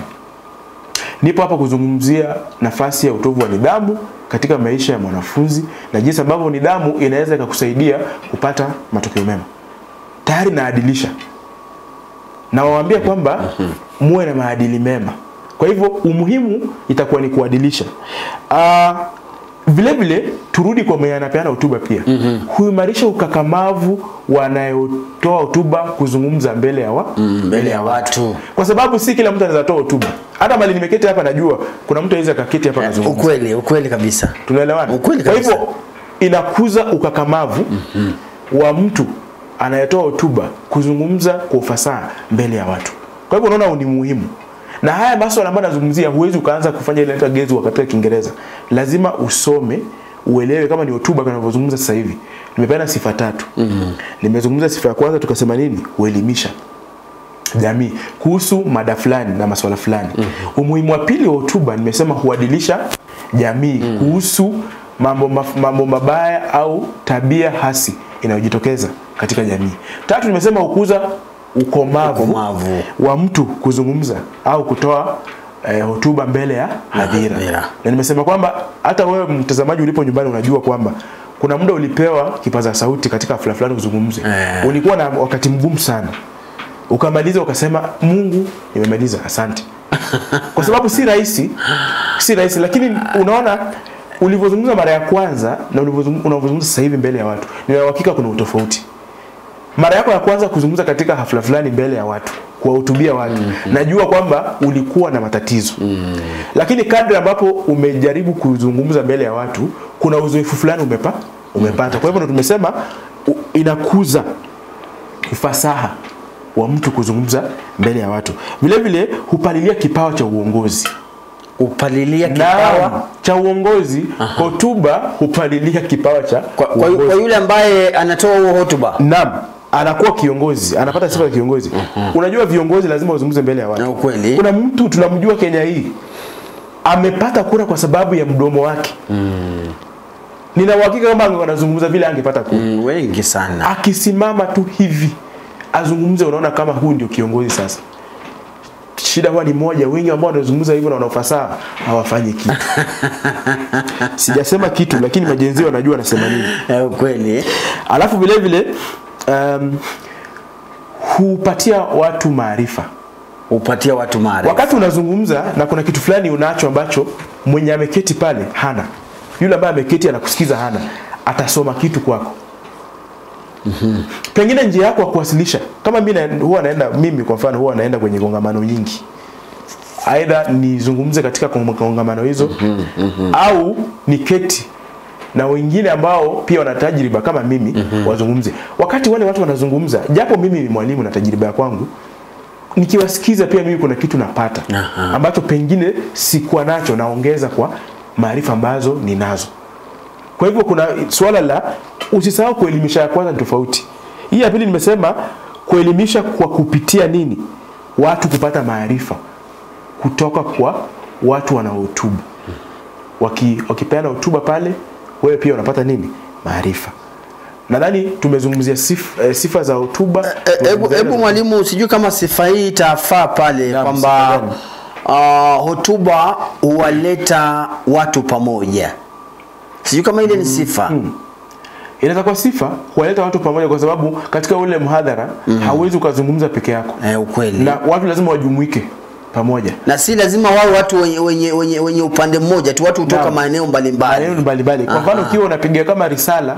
Nipo hapa kuzungumzia nafasi ya utovu wa nidhamu katika maisha ya mwanafunzi na jinsi ambavyo nidhamu inaweza kukusaidia kupata matokeo mema. Tayari naadilisha. Na waambia kwamba muwe na maadili mema. Kwa hivyo umuhimu itakuwa ni kuadilisha. Vile vile turudi kwa mwenye anapeana hotuba pia. Huimarisha ukakamavu wanayotoa hotuba kuzungumza mbele ya watu. Kwa sababu si kila mtu anaweza toa hotuba. Hata mali nimeketi hapa najua kuna mtu anaweza kaketi hapa kuzungumza. Ukweli kabisa. Tunaelewana? Kwa hivyo inakuza ukakamavu wa mtu anayetoa hotuba kuzungumza kwa ufasaha mbele ya watu. Kwa hivyo unaona ni muhimu. Na haya masuala ambayo nazungumzia huwezi ukaanza kufanya ile gezi katika Kiingereza. Lazima usome, uelewe kama ni hotuba tunavyozungumza sasa hivi. Nimepeana sifa 3. Nimezungumza sifa ya kwanza tukasema nini? Huelimisha jamii kuhusu mada fulani na masuala fulani. Umuhimu wa pili wa hotuba nimesema huadilisha jamii kuhusu mambo mabaya au tabia hasi inayojitokeza katika jamii. 3 nimesema hukuza ukomavu wa mtu kuzungumza au kutoa hotuba mbele ya hadhira. Na nimesema kwamba hata wewe mtazamaji ulipo nyumbani unajua kwamba kuna muda ulipewa kipaza sauti katika hafla fulani uzungumze. Ulikuwa na wakati mgumu sana. Ukamaliza ukasema Mungu nimemaliza, asante. Kwa sababu si rahisi, lakini unaona ulivyozungumza mara ya kwanza na unavyozungumza sasa hivi mbele ya watu, nina uhakika kuna utofauti. Mara yako ya kwanza kuzungumza katika hafla fulani mbele ya watu, kuwahutubia watu, najua kwamba ulikuwa na matatizo. Lakini kadri ambapo umejaribu kuzungumza mbele ya watu, kuna uzoefu fulani umepata. Kwa hivyo tumesema inakuza ufasaha wa mtu kuzungumza mbele ya watu. Vile vile hupalilia kipawa cha uongozi. Upalilia kipawa cha uongozi. Hotuba hupalilia kipawa cha kwa yule ambaye anatoa huo hotuba. Naam, anakuwa kiongozi, anapata sifa ya kiongozi. Unajua viongozi lazima wazungumze mbele ya watu. Ukweli. Kuna mtu tunamjua Kenya hii amepata kura kwa sababu ya mdomo wake. Nina uhakika kama anazungumza vile angepata kura. Wengi sana. Akisimama tu hivi azungumze, unaona kama huu ndio kiongozi sasa. Shida huwa ni moja, wengi ambao wanazungumza hivyo na wanaofasaha hawafanyi kitu. Sijasema kitu, lakini majenzi wanajua nasema nini. Kweli. Alafu vile vile hupatia watu maarifa. Upatia watu maarifa. Wakati unazungumza na kuna kitu fulani unacho ambacho mwenye ameketi pale hana. Yule ambaye ameketi anakusikiza hana, atasoma kitu kwako. Pengine njia yako ya kuwasilisha, kama mimi kwa mfano huwa naenda kwenye kongamano nyingi. Aidha nizungumze katika kongamano hizo au niketi na wengine ambao pia wana tajriba kama mimi wazungumze. Wakati wale watu wanazungumza, japo mimi ni mwalimu na tajriba ya kwangu, nikiwasikiza pia mimi kuna kitu napata ambacho pengine sikuwa nacho, naongeza kwa maarifa ambazo ninazo. Kwa hivyo kuna swala la usisahau kuelimisha. Ya kwanza ni tofauti. Hii ya pili nimesema kuelimisha kwa kupitia nini? Watu kupata maarifa kutoka kwa watu wanaohutubu. Wakipeana hotuba pale, wewe pia unapata nini? Maarifa. Nadhani tumezungumzia sifa za hotuba. Hebu mwalimu, sijui kama sifa hii itafaa pale kwamba hotuba huwaleta watu pamoja. Sijui kama ile ni sifa. Inaweza kuwa sifa huwaleta watu pamoja kwa sababu katika ule mhadhara hauwezi ukazungumza peke yako. Ukweli. Na watu lazima wajumuike pamoja. Na si lazima wao watu wenye upande mmoja tu, watu kutoka maeneo mbalimbali. Kwa mfano ukiwa unapiga kama risala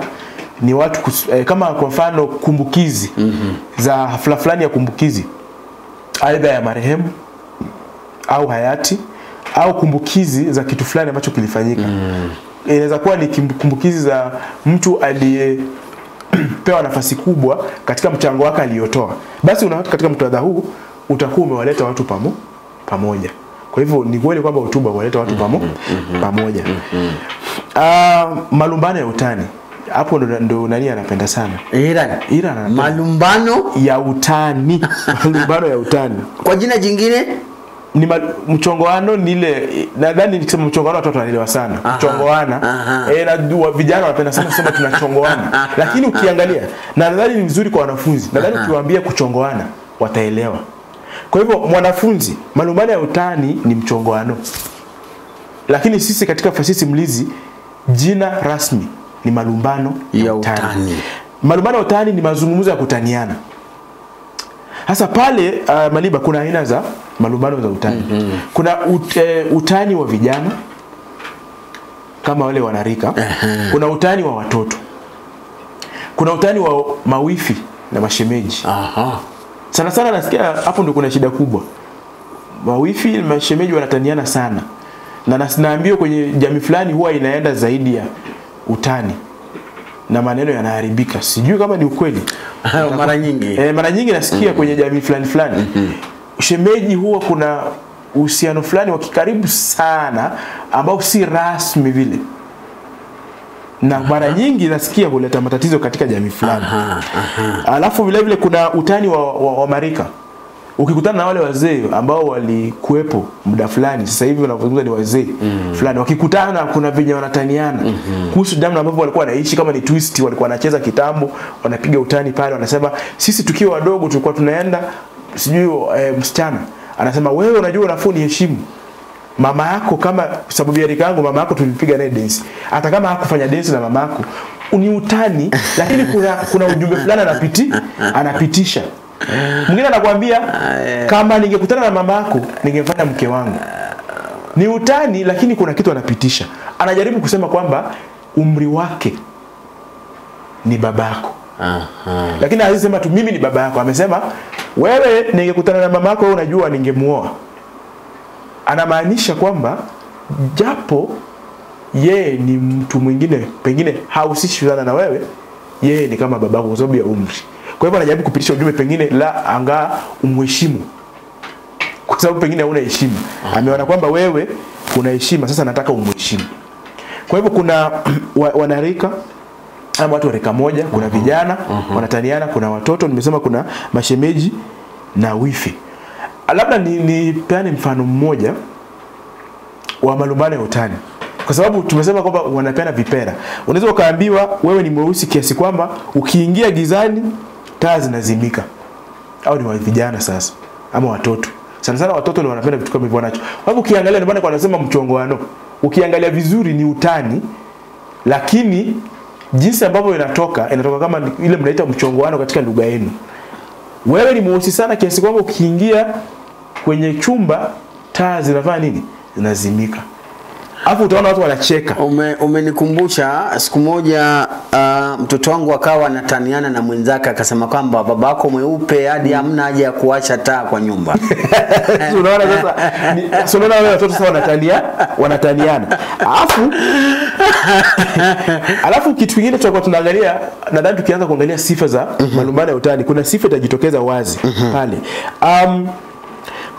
ni watu kama kwa mfano kumbukizi za hafla fulani ya kumbukizi, aidha ya marehemu au hayati au kumbukizi za kitu fulani ambacho kilifanyika. Inaweza kuwa ni kumbukizi za mtu aliyepewa nafasi kubwa katika mchango wake aliyotoa. Basi katika muktadha huu utakuwa umewaleta watu pamoja. Kwa hivyo ni kweli kwamba hotuba huwaleta watu pamoja. Malumbano ya utani. Hapo ndo nani anapenda sana? Iran. Malumbano ya utani. Malumbano ya utani. Kwa jina jingine ni mchongoano. Ni ile nadhani nikisema mchongoano watu wanaelewa sana. Mchongoana na vijana wanapenda sana kusema tunachongoana. Lakini ukiangalia nadhani ni vizuri kwa wanafunzi. Nadhani ukiwaambia kuchongoana wataelewa. Kwa hivyo mwanafunzi, malumbano ya utani ni mchongoano. Lakini sisi katika fasihi simulizi jina rasmi ni malumbano ya utani. Malumbano ya utani ni mazungumzo ya kutaniana. Hasa pale Maliba kuna aina za malumbano za utani. Kuna utani wa vijana kama wale wanarika. Kuna utani wa watoto. Kuna utani wa mawifi na mashemeji. Sana sana nasikia hapo ndio kuna shida kubwa. Mawifi na mashemeji wanataniana sana. Na naambiwa kwenye jamii fulani huwa inaenda zaidi ya utani na maneno yanaharibika. Sijui kama ni ukweli. Mara nyingi nasikia kwenye jamii fulani. Shemeji huwa kuna uhusiano fulani wa kikaribu sana ambao si rasmi vile. Na mara nyingi nasikia huleta matatizo katika jamii fulani. Alafu vile vile kuna utani wa marika. Ukikutana na wale wazee ambao walikuepo muda fulani, sasa hivi wanazungumza ni wazee fulani, wakikutana kuna vijana wanataniana kuhusu namna ambavyo walikuwa wanaishi. Kama ni twist walikuwa wanacheza kitambo, wanapiga utani pale, wanasema sisi tukiwa wadogo tulikuwa tunaenda sijui msichana anasema wewe unajua unafaa niheshimu mama yako, kama sababu ya rika yangu mama yako tulipiga naye dance, hata kama hakufanya dance na mama yako. Ni utani, lakini kuna ujumbe fulani anapitisha. Mwingine anakuambia kama ningekutana na mama yako ningemfanya mke wangu. Ni utani, lakini kuna kitu anapitisha. Anajaribu kusema kwamba umri wake ni babako. Lakini alisema tu mimi ni baba yako. Amesema wewe ningekutana na mama yako wewe unajua ningemuoa. Anamaanisha kwamba japo yeye ni mtu mwingine pengine hausishi sana na wewe, yeye ni kama babako kwa sababu ya umri. Kwa hivyo anajaribu kupitisha ujumbe pengine la anga umheshimu, kwa sababu pengine hauna heshima. Ameona kwamba wewe kuna heshima, sasa nataka umheshimu. Kwa hivyo kuna wanarika ama watu wa rika moja, kuna vijana wanataniana, kuna watoto, nimesema kuna mashemeji na wifi. Labda ni peane mfano mmoja wa malumbano ya utani. Kwa sababu tumesema kwamba wanapeana vipera. Unaweza ukaambiwa wewe ni mweusi kiasi kwamba ukiingia gizani taa zinazimika. Au ni wa vijana sasa ama watoto. Sana sana watoto ndio wanapenda vitu kama hivyo wanacho. Kwa hivyo ukiangalia ndio maana kwa nasema mchongoano. Ukiangalia vizuri ni utani, lakini jinsi ambavyo inatoka kama ile mnaita mchongoano katika lugha yenu. Wewe ni mweusi sana kiasi kwamba ukiingia kwenye chumba taa zinafanya nini? Zinazimika. Hapo utaona watu wanacheka. Umenikumbusha siku moja mtoto wangu akawa anataniana na mwenzake akasema kwamba babako mweupe hadi hamna haja ya kuwasha taa kwa nyumba. Unaona sasa unaona wale watoto sasa wanataniana. Alafu kitu kingine tutakuwa tunaangalia, nadhani tukianza kuangalia sifa za malumbano ya utani, kuna sifa itajitokeza wazi pale.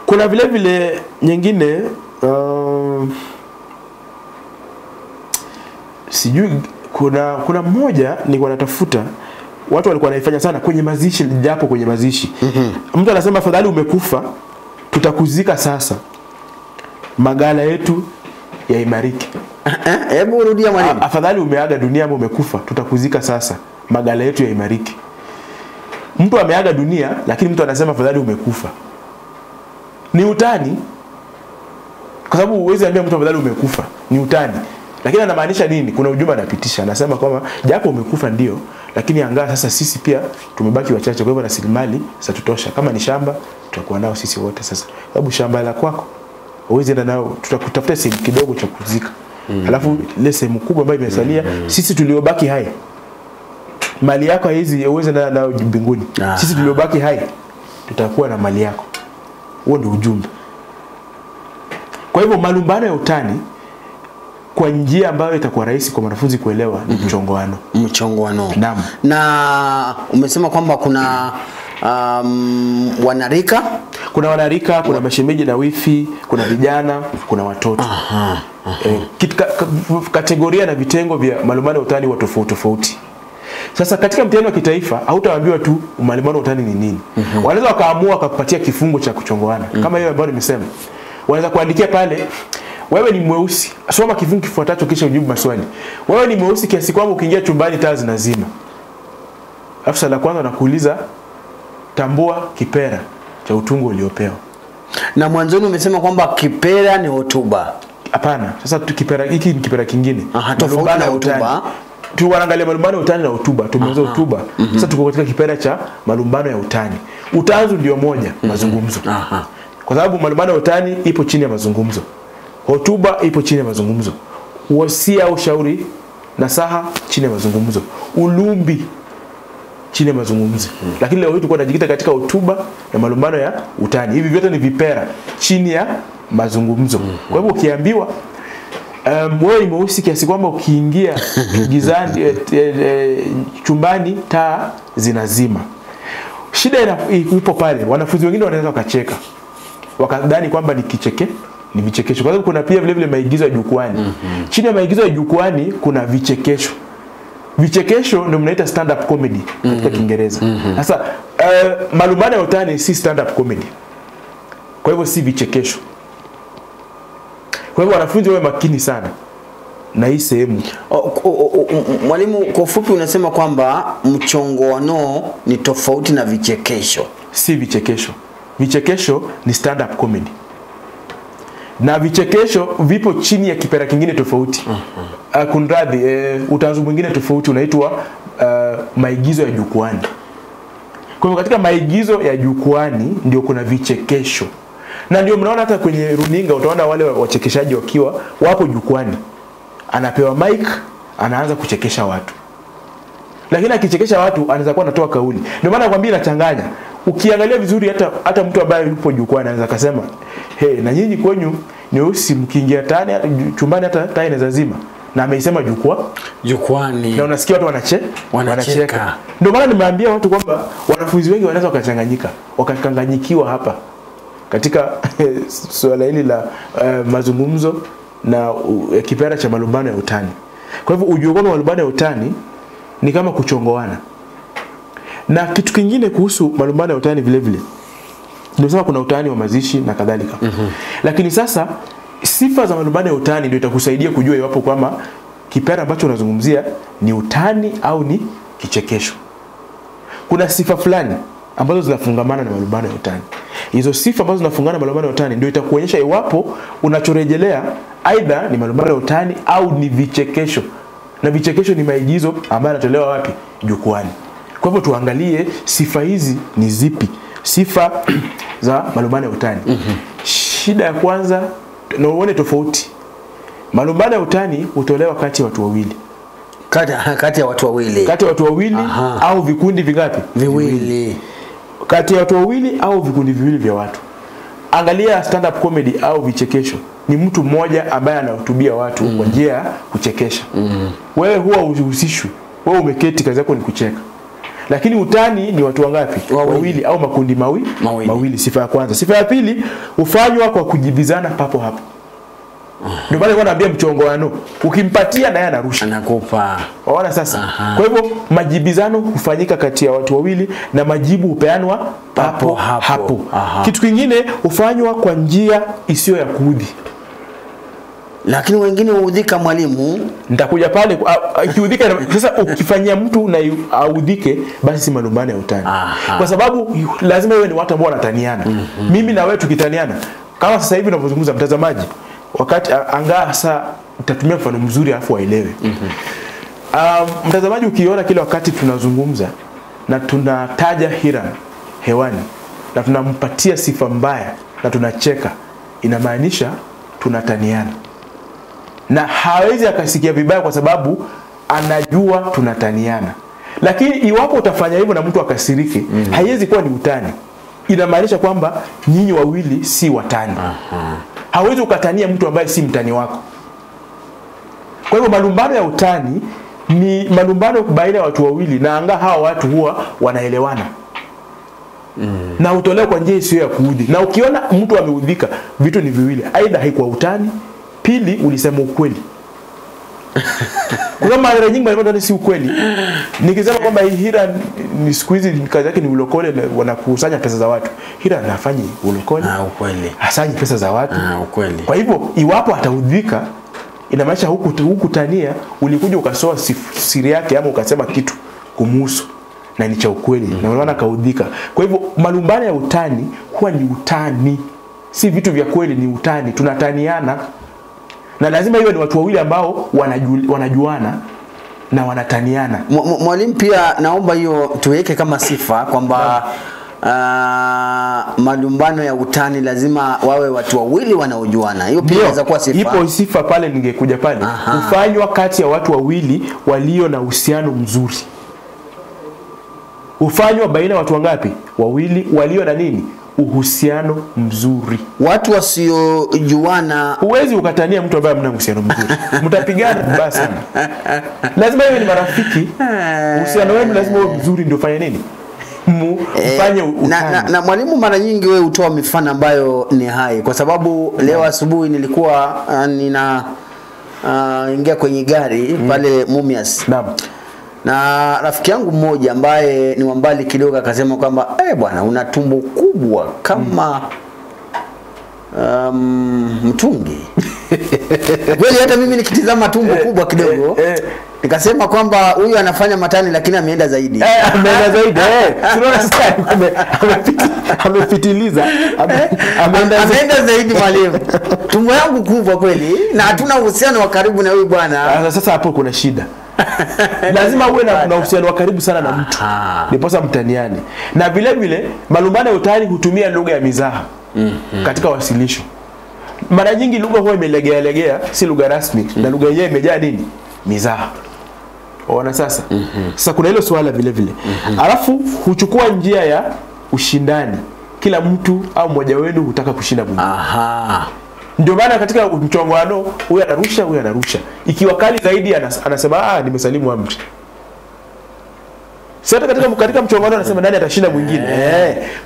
Kuna vile nyingine sijui kuna mmoja nilikuwa natafuta, watu walikuwa wanaifanya sana kwenye mazishi, japo kwenye mazishi. Mtu anasema afadhali umekufa, tutakuzika sasa, magala yetu yaimarike. Hebu rudia mwalimu. Afadhali umeaga dunia ama umekufa, tutakuzika sasa, magala yetu yaimarike. Mtu ameaga dunia lakini mtu anasema afadhali umekufa. Ni utani. Kwa sababu huwezi ambia mtu afadhali umekufa, ni utani. Lakini anamaanisha nini? Kuna ujumbe anapitisha. Anasema kwamba japo umekufa ndio, lakini angaa sasa sisi pia tumebaki wachache, kwa hivyo rasilimali zitatutosha. Kama ni shamba tutakuwa nao sisi wote sasa. Sababu shamba la kwako huwezi enda nao, tutakutafuta sehemu kidogo cha kuzika. Alafu ile sehemu kubwa ambayo imesalia sisi tuliobaki hai, mali yako hizi huwezi enda nao mbinguni. Sisi tuliobaki hai tutakuwa na mali yako. Huo ndio ujumbe. Kwa hivyo malumbano ya utani kwa njia ambayo itakuwa rahisi kwa wanafunzi kuelewa ni mchongoano. Mchongoano. Naam. Na umesema kwamba kuna wanarika, kuna mashemeji na wifi, kuna vijana, kuna watoto. Kategoria na vitengo vya malumbano ya utani wa tofauti. Sasa katika mtihani wa kitaifa hautaambiwa tu malumbano ya utani ni nini. Wanaweza wakaamua wakakupatia kifungo cha kuchongoana. Kama hiyo ambayo nimesema. Wanaweza kuandikia pale, wewe ni mweusi, soma kifungu kifuatacho kisha ujibu maswali. Wewe ni mweusi kiasi kwamba ukiingia chumbani taa zinazima. Afisa la kwanza anakuuliza, tambua kipera cha utungo uliopewa. Na mwanzoni umesema kwamba kipera ni hotuba. Hapana, sasa kipera hiki ni kipera kingine. Tofauti na hotuba. Tunaangalia malumbano ya utani na hotuba. Tumeanza hotuba. Sasa tuko katika kipera cha malumbano ya utani. Utanzu ndio moja, mazungumzo. Kwa sababu malumbano ya utani ipo chini ya mazungumzo. Hotuba ipo chini ya mazungumzo. Wasia au shauri nasaha chini ya mazungumzo. Ulumbi chini ya mazungumzo. Lakini leo hii tuko tunajikita katika hotuba na malumbano ya utani. Hivi vyote ni vipera chini ya mazungumzo. Kwa hivyo ukiambiwa wewe ni mweusi kiasi kwamba ukiingia gizani chumbani taa zinazima. Shida ipo pale. Wanafunzi wengine wanaweza wakacheka, wakadhani kwamba ni vichekesho. Kwa sababu kuna pia vile maigizo ya jukwani. Chini ya maigizo ya jukwani kuna vichekesho. Vichekesho ndio mnaita stand up comedy katika Kiingereza. Sasa malumbano ya utani si stand up comedy. Kwa hivyo si vichekesho. Kwa hivyo wanafunzi wawe makini sana na hii sehemu. Mwalimu, kwa ufupi unasema kwamba mchongoano ni tofauti na vichekesho. Si vichekesho. Vichekesho ni stand up comedy. Na vichekesho vipo chini ya kipera kingine tofauti. Kunradhi, utanzu mwingine tofauti unaitwa maigizo ya jukwani. Kwa hivyo katika maigizo ya jukwani ndio kuna vichekesho. Na ndio mnaona hata kwenye runinga utaona wale wachekeshaji wakiwa wapo jukwani. Anapewa mic, anaanza kuchekesha watu. Lakini akichekesha watu anaweza kuwa anatoa kauli. Ndio maana nakwambia inachanganya. Ukiangalia vizuri hata mtu ambaye yupo jukwani anaweza kusema, na nyinyi kwenyu nyeusi mkiingia tani chumbani hata taa inaweza zima." Na ameisema jukwani. Na unasikia watu wanacheka. Ndio maana nimeambia watu kwamba wanafunzi wengi wanaweza wakachanganyika, wakakanganyikiwa hapa katika swala hili la mazungumzo na kipera cha malumbano ya utani. Kwa hivyo ujue kwamba malumbano ya utani ni kama kuchongoana. Na kitu kingine kuhusu malumbano ya utani vile vile, nimesema kuna utani wa mazishi na kadhalika. Lakini sasa sifa za malumbano ya utani ndio itakusaidia kujua iwapo kwamba kipera ambacho unazungumzia ni utani au ni kichekesho. Kuna sifa fulani ambazo zinafungamana na malumbano ya utani. Hizo sifa ambazo zinafungamana na malumbano ya utani ndio itakuonyesha iwapo unachorejelea aidha ni malumbano ya utani au ni vichekesho. Na vichekesho ni maigizo ambayo yanatolewa wapi? Jukwani. Kwa hivyo tuangalie sifa hizi ni zipi, sifa za malumbano ya utani. Shida ya kwanza, na uone tofauti. Malumbano ya utani hutolewa kati ya watu wawili. Kati ya watu wawili. Kati ya watu wawili au vikundi vingapi? Viwili. Kati ya watu wawili au vikundi viwili vya watu. Angalia stand up comedy au vichekesho. Ni mtu mmoja ambaye anahutubia watu kwa njia ya kuchekesha. Wewe huwa uhusishwi. Wewe umeketi, kazi yako ni kucheka. Lakini utani ni watu wangapi? Wawili au makundi mawili. Sifa ya kwanza. Sifa ya pili, hufanywa kwa kujibizana papo hapo. Ndio maana naambia mchongoano, ukimpatia naye anarusha, anakupa. Waona sasa? Kwa hivyo majibizano hufanyika kati ya watu wawili na majibu hupeanwa papo hapo. Kitu kingine, hufanywa kwa njia isiyo ya kuudhi. Lakini wengine huudhika mwalimu. Nitakuja pale kiudhika. Sasa ukifanyia mtu na audhike, basi si malumbano ya utani. Kwa sababu lazima wewe ni watu ambao wanataniana. Mimi na wewe tukitaniana, kama sasa hivi tunavyozungumza, mtazamaji, wakati angaa sasa utatumia mfano mzuri afu waelewe. Mtazamaji, ukiona kila wakati tunazungumza na tunataja Hiran hewani na tunampatia sifa mbaya na tunacheka, inamaanisha tunataniana. Na hawezi akasikia vibaya kwa sababu anajua tunataniana. Lakini iwapo utafanya hivyo na mtu akasirike, haiwezi kuwa ni utani. Inamaanisha kwamba nyinyi wawili si watani. Hawezi ukatania mtu ambaye si mtani wako. Kwa hivyo malumbano ya utani ni malumbano baina ya watu wawili na anga hawa watu huwa wanaelewana. Na utolewa kwa njia isiyo ya kuudhi. Na ukiona mtu ameudhika, vitu ni viwili. Aidha haikuwa utani, pili ulisema ukweli. Kuna mara nyingi mbona si ukweli. Nikisema kwamba Hira ni siku hizi kazi yake ni ulokole na wanakusanya pesa za watu. Hira anafanya ulokole. Ukweli. Hasanyi pesa za watu. Ukweli. Kwa hivyo iwapo ataudhika, inamaanisha huku tania ulikuja ukasoa siri yake ama ukasema kitu kumhusu na ni cha ukweli. Na unaona kaudhika. Kwa hivyo malumbano ya utani huwa ni utani. Si vitu vya kweli, ni utani. Tunataniana. Na lazima iwe ni watu wawili ambao wanajuana na wanataniana. Mwalimu, pia naomba hiyo tuweke kama sifa kwamba malumbano ya utani lazima wawe watu wawili wanaojuana. Hiyo pia inaweza kuwa sifa. Ipo sifa pale, ningekuja pale. Hufanywa kati ya watu wawili walio na uhusiano mzuri. Hufanywa baina ya watu wangapi? Wawili walio na nini? Uhusiano mzuri. Watu wasiojuana, huwezi ukatania mtu ambaye mna uhusiano mzuri. Mtapigana vibaya sana. Lazima iwe ni marafiki. Uhusiano wenu lazima uwe mzuri ndio fanya nini? Mfanye utani. Na mwalimu, mara nyingi wewe utoa mifano ambayo ni hai, kwa sababu leo asubuhi nilikuwa ingia kwenye gari pale Mumias. Naam. Na rafiki yangu mmoja ambaye ni wa mbali kidogo akasema kwamba bwana, una tumbo kubwa kama mtungi. Kweli hata mimi nikitizama tumbo kubwa kidogo nikasema kwamba huyu anafanya matani lakini ameenda zaidi. Ameenda zaidi. Tunaona sasa amepitiliza. Ameenda zaidi mwalimu. Tumbo yangu kubwa kweli na hatuna uhusiano wa karibu na huyu bwana. Sasa hapo kuna shida. Lazima uwe na uhusiano wa karibu sana na mtu. Ndiposa mtaniane. Na vile vile malumbano ya utani hutumia lugha ya mizaha katika wasilisho. Mara nyingi lugha huwa imelegea, si lugha rasmi, na lugha yenyewe imejaa nini? Mizaha. Ona sasa. Sasa kuna hilo swala vile vile. Alafu huchukua njia ya ushindani. Kila mtu au mmoja wenu hutaka kushinda mwingine. Ndio maana katika mchongoano huyu anarusha. Ikiwa kali zaidi anasema nimesalimu amri. Sasa katika mchongoano anasema nani atashinda mwingine.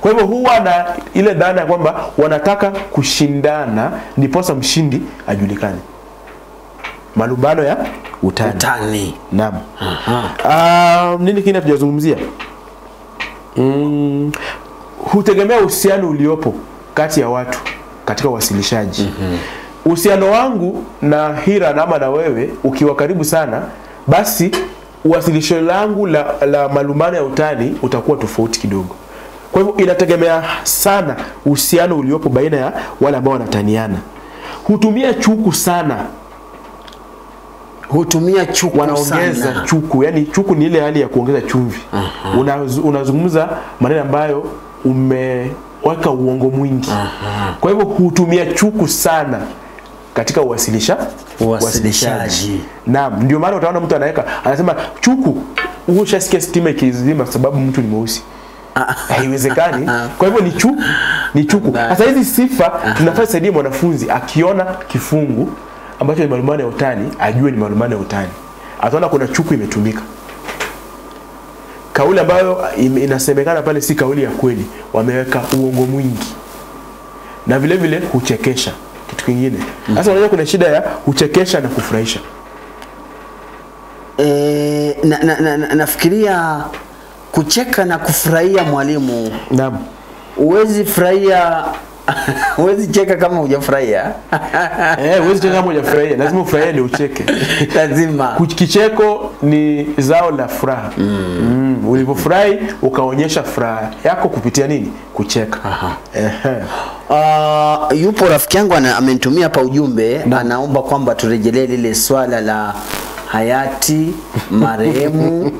Kwa hivyo huwa na ile dhana kwamba wanataka kushindana ndiposa mshindi ajulikane. malumbano ya utani. Utani. Naam. Nini kingine hatujazungumzia? Hutegemea uhusiano uliopo kati ya watu katika uwasilishaji. Uhusiano wangu na Hira na ama na wewe ukiwa karibu sana, basi uwasilisho langu la malumbano ya utani utakuwa tofauti kidogo. Kwa hivyo inategemea sana uhusiano uliopo baina ya wale ambao wanataniana. Hutumia chuku sana. Hutumia chuku wanaongeza sana. Chuku, yani chuku ni ile hali ya kuongeza chumvi. Unazungumza maneno ambayo umeweka uongo mwingi. Kwa hivyo hutumia chuku sana katika uwasilishaji. Naam, ndio maana utaona mtu anasema chuku, ushasikia stima ikizima sababu mtu ni mweusi. Haiwezekani. Kwa hivyo ni chuku. Sasa hizi sifa tunafaa saidie mwanafunzi akiona kifungu ambacho ni malumbano ya utani, ajue ni malumbano ya utani. Ataona kuna chuku imetumika. Kauli ambayo inasemekana pale si kauli ya kweli, wameweka uongo mwingi. Na vile vile huchekesha, kitu kingine. Sasa unajua kuna shida ya huchekesha na kufurahisha. Nafikiria kucheka na kufurahia, mwalimu. Naam. Huwezi furahia huwezi cheka kama hujafurahia. Huwezi cheka kama hujafurahia, lazima ufurahie ndio ucheke. Lazima. Kicheko ni zao la furaha. Ulipofurahi ukaonyesha furaha yako kupitia nini? Kucheka. Yupo rafiki yangu amenitumia hapa ujumbe, anaomba kwamba turejelee lile swala la hayati marehemu.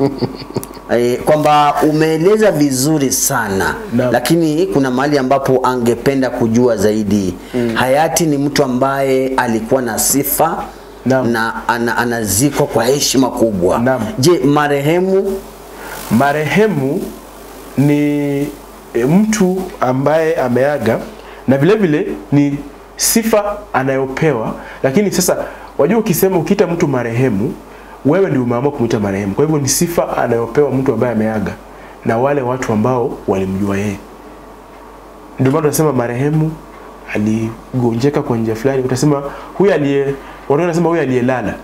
Kwamba umeeleza vizuri sana, lakini kuna mahali ambapo angependa kujua zaidi. Hayati ni mtu ambaye alikuwa na sifa na anazikwa kwa heshima kubwa. Je, marehemu? Marehemu ni mtu ambaye ameaga, na vile vile ni sifa anayopewa. Lakini sasa wajua, ukisema ukiita mtu marehemu, wewe ndio umeamua kumuita marehemu. Kwa hivyo ni sifa anayopewa mtu ambaye ameaga na wale watu ambao walimjua yeye. Ndio maana tunasema marehemu aligonjeka kwa njia fulani, utasema huyu wanasema huyu aliyelala.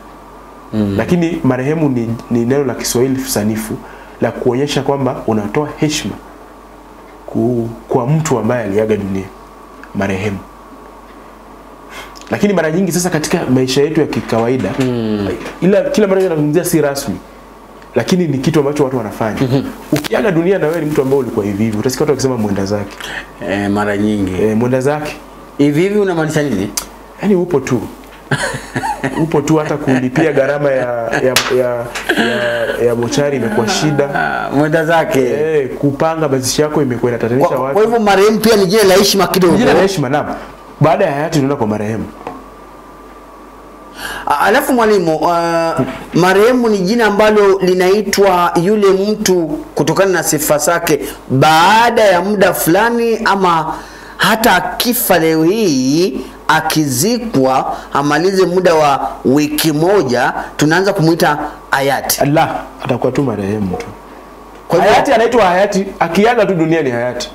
Lakini marehemu ni neno la Kiswahili sanifu la kuonyesha kwamba unatoa heshima kwa mtu ambaye aliaga dunia, marehemu. Lakini mara nyingi sasa katika maisha yetu ya kikawaida, kila mara tunazungumzia si rasmi, lakini ni kitu ambacho watu wanafanya. Ukiaga dunia na wewe ni mtu ambaye ulikuwa hivi hivi, utasikia watu wakisema mwenda zake. Mara nyingi. Mwenda zake. Hivi hivi unamaanisha nini? Yaani upo tu. Upo tu, hata kulipia gharama ya mochari imekuwa shida. Mwenda zake. Kupanga mazishi yako imekuwa inatatanisha watu. Kwa hivyo marehemu pia ni jina la heshima kidogo. Jina la heshima, naam. Baada ya hayati tunaenda kwa marehemu. Alafu mwalimu, marehemu ni jina ambalo linaitwa yule mtu kutokana na sifa zake baada ya muda fulani, ama hata akifa leo hii akizikwa amalize muda wa wiki tunaanza kumuita hayati? Allah, atakuwa tu marehemu tu. Kwa hayati anaitwa hayati, akiaga tu dunia ni hayati.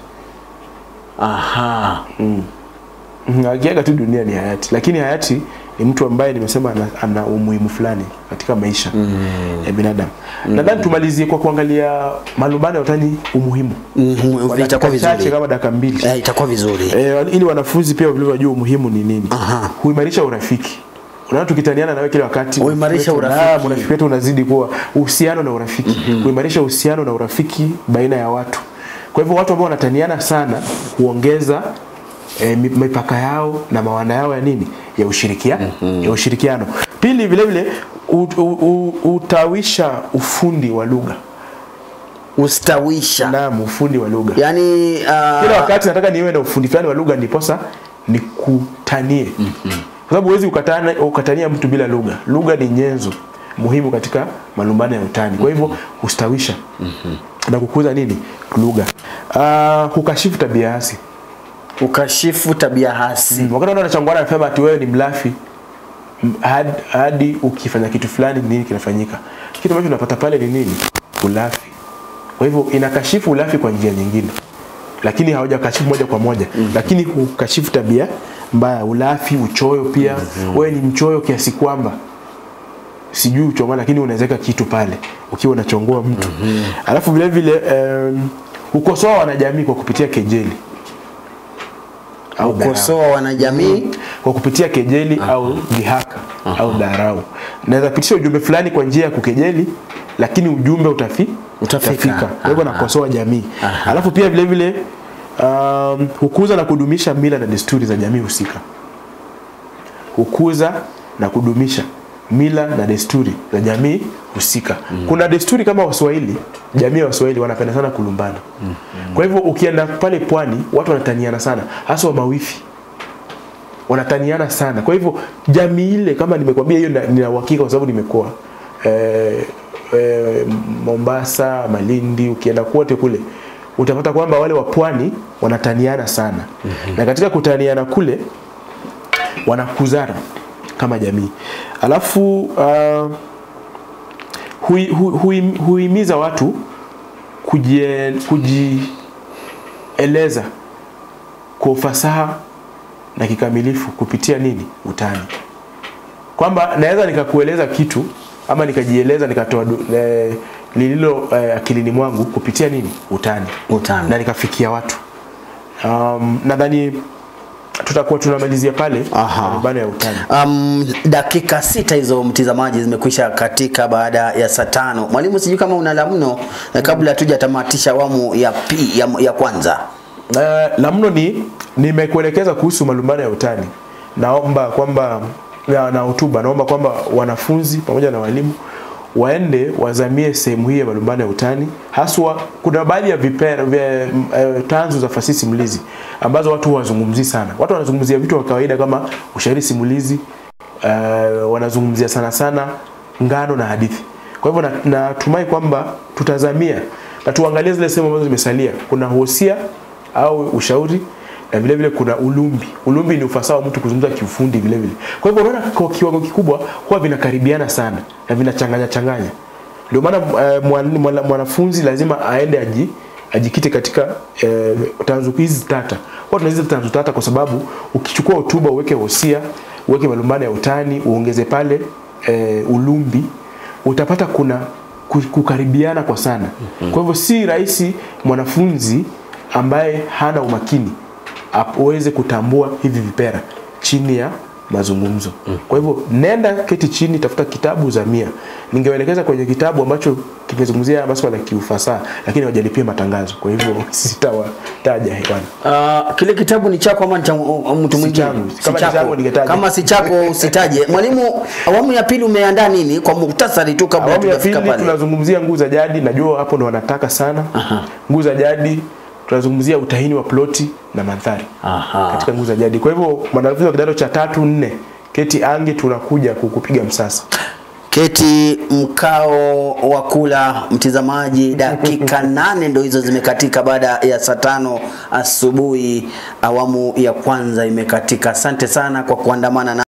Akiaga tu dunia ni hayati. Lakini hayati ni mtu ambaye nimesema ana umuhimu fulani katika maisha ya binadamu. Nadhani tumalizie kwa kuangalia malumbano ya utani umuhimu. Itakuwa vizuri kama dakika 2. Itakuwa vizuri. Ili wanafunzi pia wajue umuhimu ni nini. Huimarisha urafiki. Unaona, tukitaniana nawe kila wakati, huimarisha urafiki. Urafiki wetu unazidi kuwa uhusiano na urafiki. Huimarisha uhusiano na urafiki baina ya watu. Kwa hivyo watu ambao wanataniana sana huongeza mipaka yao na mawana yao ya nini? Ya ushirikiano. Pili, vile vile utawisha ufundi wa lugha. Ustawisha. Naam, ufundi wa lugha. Yaani kila wakati nataka niwe na ufundi fulani wa lugha ndiposa nikutanie. Kwa sababu huwezi ukatania mtu bila lugha. Lugha ni nyenzo muhimu katika malumbano ya utani. Kwa hivyo ustawisha na kukuza nini? Lugha. Kukashifu tabia hasi. Ukashifu tabia hasi. Wakati watu wanachangwana anasema ati wewe ni mlafi hadi ukifanya kitu fulani nini kinafanyika. Kitu ambacho unapata pale ni nini? Ulafi. Kwa hivyo inakashifu ulafi kwa njia nyingine. Lakini hawajakashifu moja kwa moja. Lakini ukashifu tabia mbaya, ulafi, uchoyo pia. Wewe ni mchoyo kiasi kwamba sijui uchongoa, lakini unawezeka kitu pale ukiwa unachongoa mtu. Alafu vile vile ukosoa wanajamii kwa kupitia kejeli au ukosoa wanajamii kwa kupitia kejeli au dhihaka au dharau. Naweza pitisha ujumbe fulani kwa njia ya kukejeli, lakini ujumbe utafika. Kwa hivyo nakosoa jamii. Alafu pia vile vile hukuza na kudumisha mila na desturi za jamii husika. Hukuza na kudumisha mila na desturi za jamii husika. Kuna desturi kama Waswahili, jamii ya Waswahili wanapenda sana kulumbana. Kwa hivyo ukienda pale pwani watu wanataniana sana, hasa wa mawifi. Wanataniana sana. Kwa hivyo jamii ile, kama nimekwambia hiyo nina uhakika kwa sababu nimekuwa Mombasa, Malindi, ukienda kote kule utapata kwamba wale wa pwani wanataniana sana. Na katika kutaniana kule wanakuzana kama jamii. Alafu huimiza watu kujieleza kwa ufasaha na kikamilifu kupitia nini? Utani. Kwamba naweza nikakueleza kitu ama nikajieleza nikatoa lililo akilini mwangu kupitia nini? Utani. Na nikafikia watu. Nadhani tutakuwa tunamalizia pale bana ya utani. Dakika 6 hizo mtazamaji zimekwisha katika baada ya saa 5. Mwalimu, sijui kama una la mno kabla hatujatamatisha awamu ya kwanza. La mno nimekuelekeza kuhusu malumbano ya utani. Naomba kwamba na hotuba, naomba kwamba wanafunzi pamoja na walimu waende wazamie sehemu hii ya malumbano ya utani. Haswa kuna baadhi ya vipera vya tanzu za fasihi simulizi ambazo watu wazungumzi sana. Watu wanazungumzia vitu vya kawaida kama ushairi simulizi, wanazungumzia sana ngano na hadithi. Kwa hivyo natumai kwamba tutazamia na tuangalie zile sehemu ambazo zimesalia. Kuna hosia au ushauri, na vile vile kuna ulumbi. Ulumbi ni ufasaha wa mtu kuzungumza kiufundi vile vile. Kwa hivyo unaona kwa kiwango kikubwa huwa vinakaribiana sana na vinachanganya. Ndio maana mwanafunzi lazima aende ajikite katika tanzu hizi tata. Kwa tunaziita tanzu tata kwa sababu ukichukua hotuba uweke hosia, uweke malumbano ya utani, uongeze pale ulumbi, utapata kuna kukaribiana kwa sana. Kwa hivyo si rahisi mwanafunzi ambaye hana umakini aweze kutambua hivi vipera chini ya mazungumzo. Kwa hivyo nenda keti chini, tafuta kitabu zamia. Ningewaelekeza kwenye kitabu ambacho kimezungumzia masuala ya kiufasaha lakini hawajalipia matangazo. Kwa hivyo sitawataja hewani. Kile kitabu ni chako ama mtu mwingine? Kama si chako usitaje. Mwalimu, awamu ya pili umeandaa nini kwa muhtasari tu kabla tujafika pale? Tunazungumzia nguu za jadi, najua hapo ndo wanataka sana. Nguu za jadi tunazungumzia utahini wa ploti na mandhari katika nguu za jadi. Kwa hivyo mwanafunzi wa kidato cha 3, 4 keti ange, tunakuja kukupiga msasa. Keti mkao wa kula mtazamaji. Dakika 8 ndo hizo zimekatika baada ya saa 5 asubuhi. Awamu ya kwanza imekatika. Asante sana kwa kuandamana na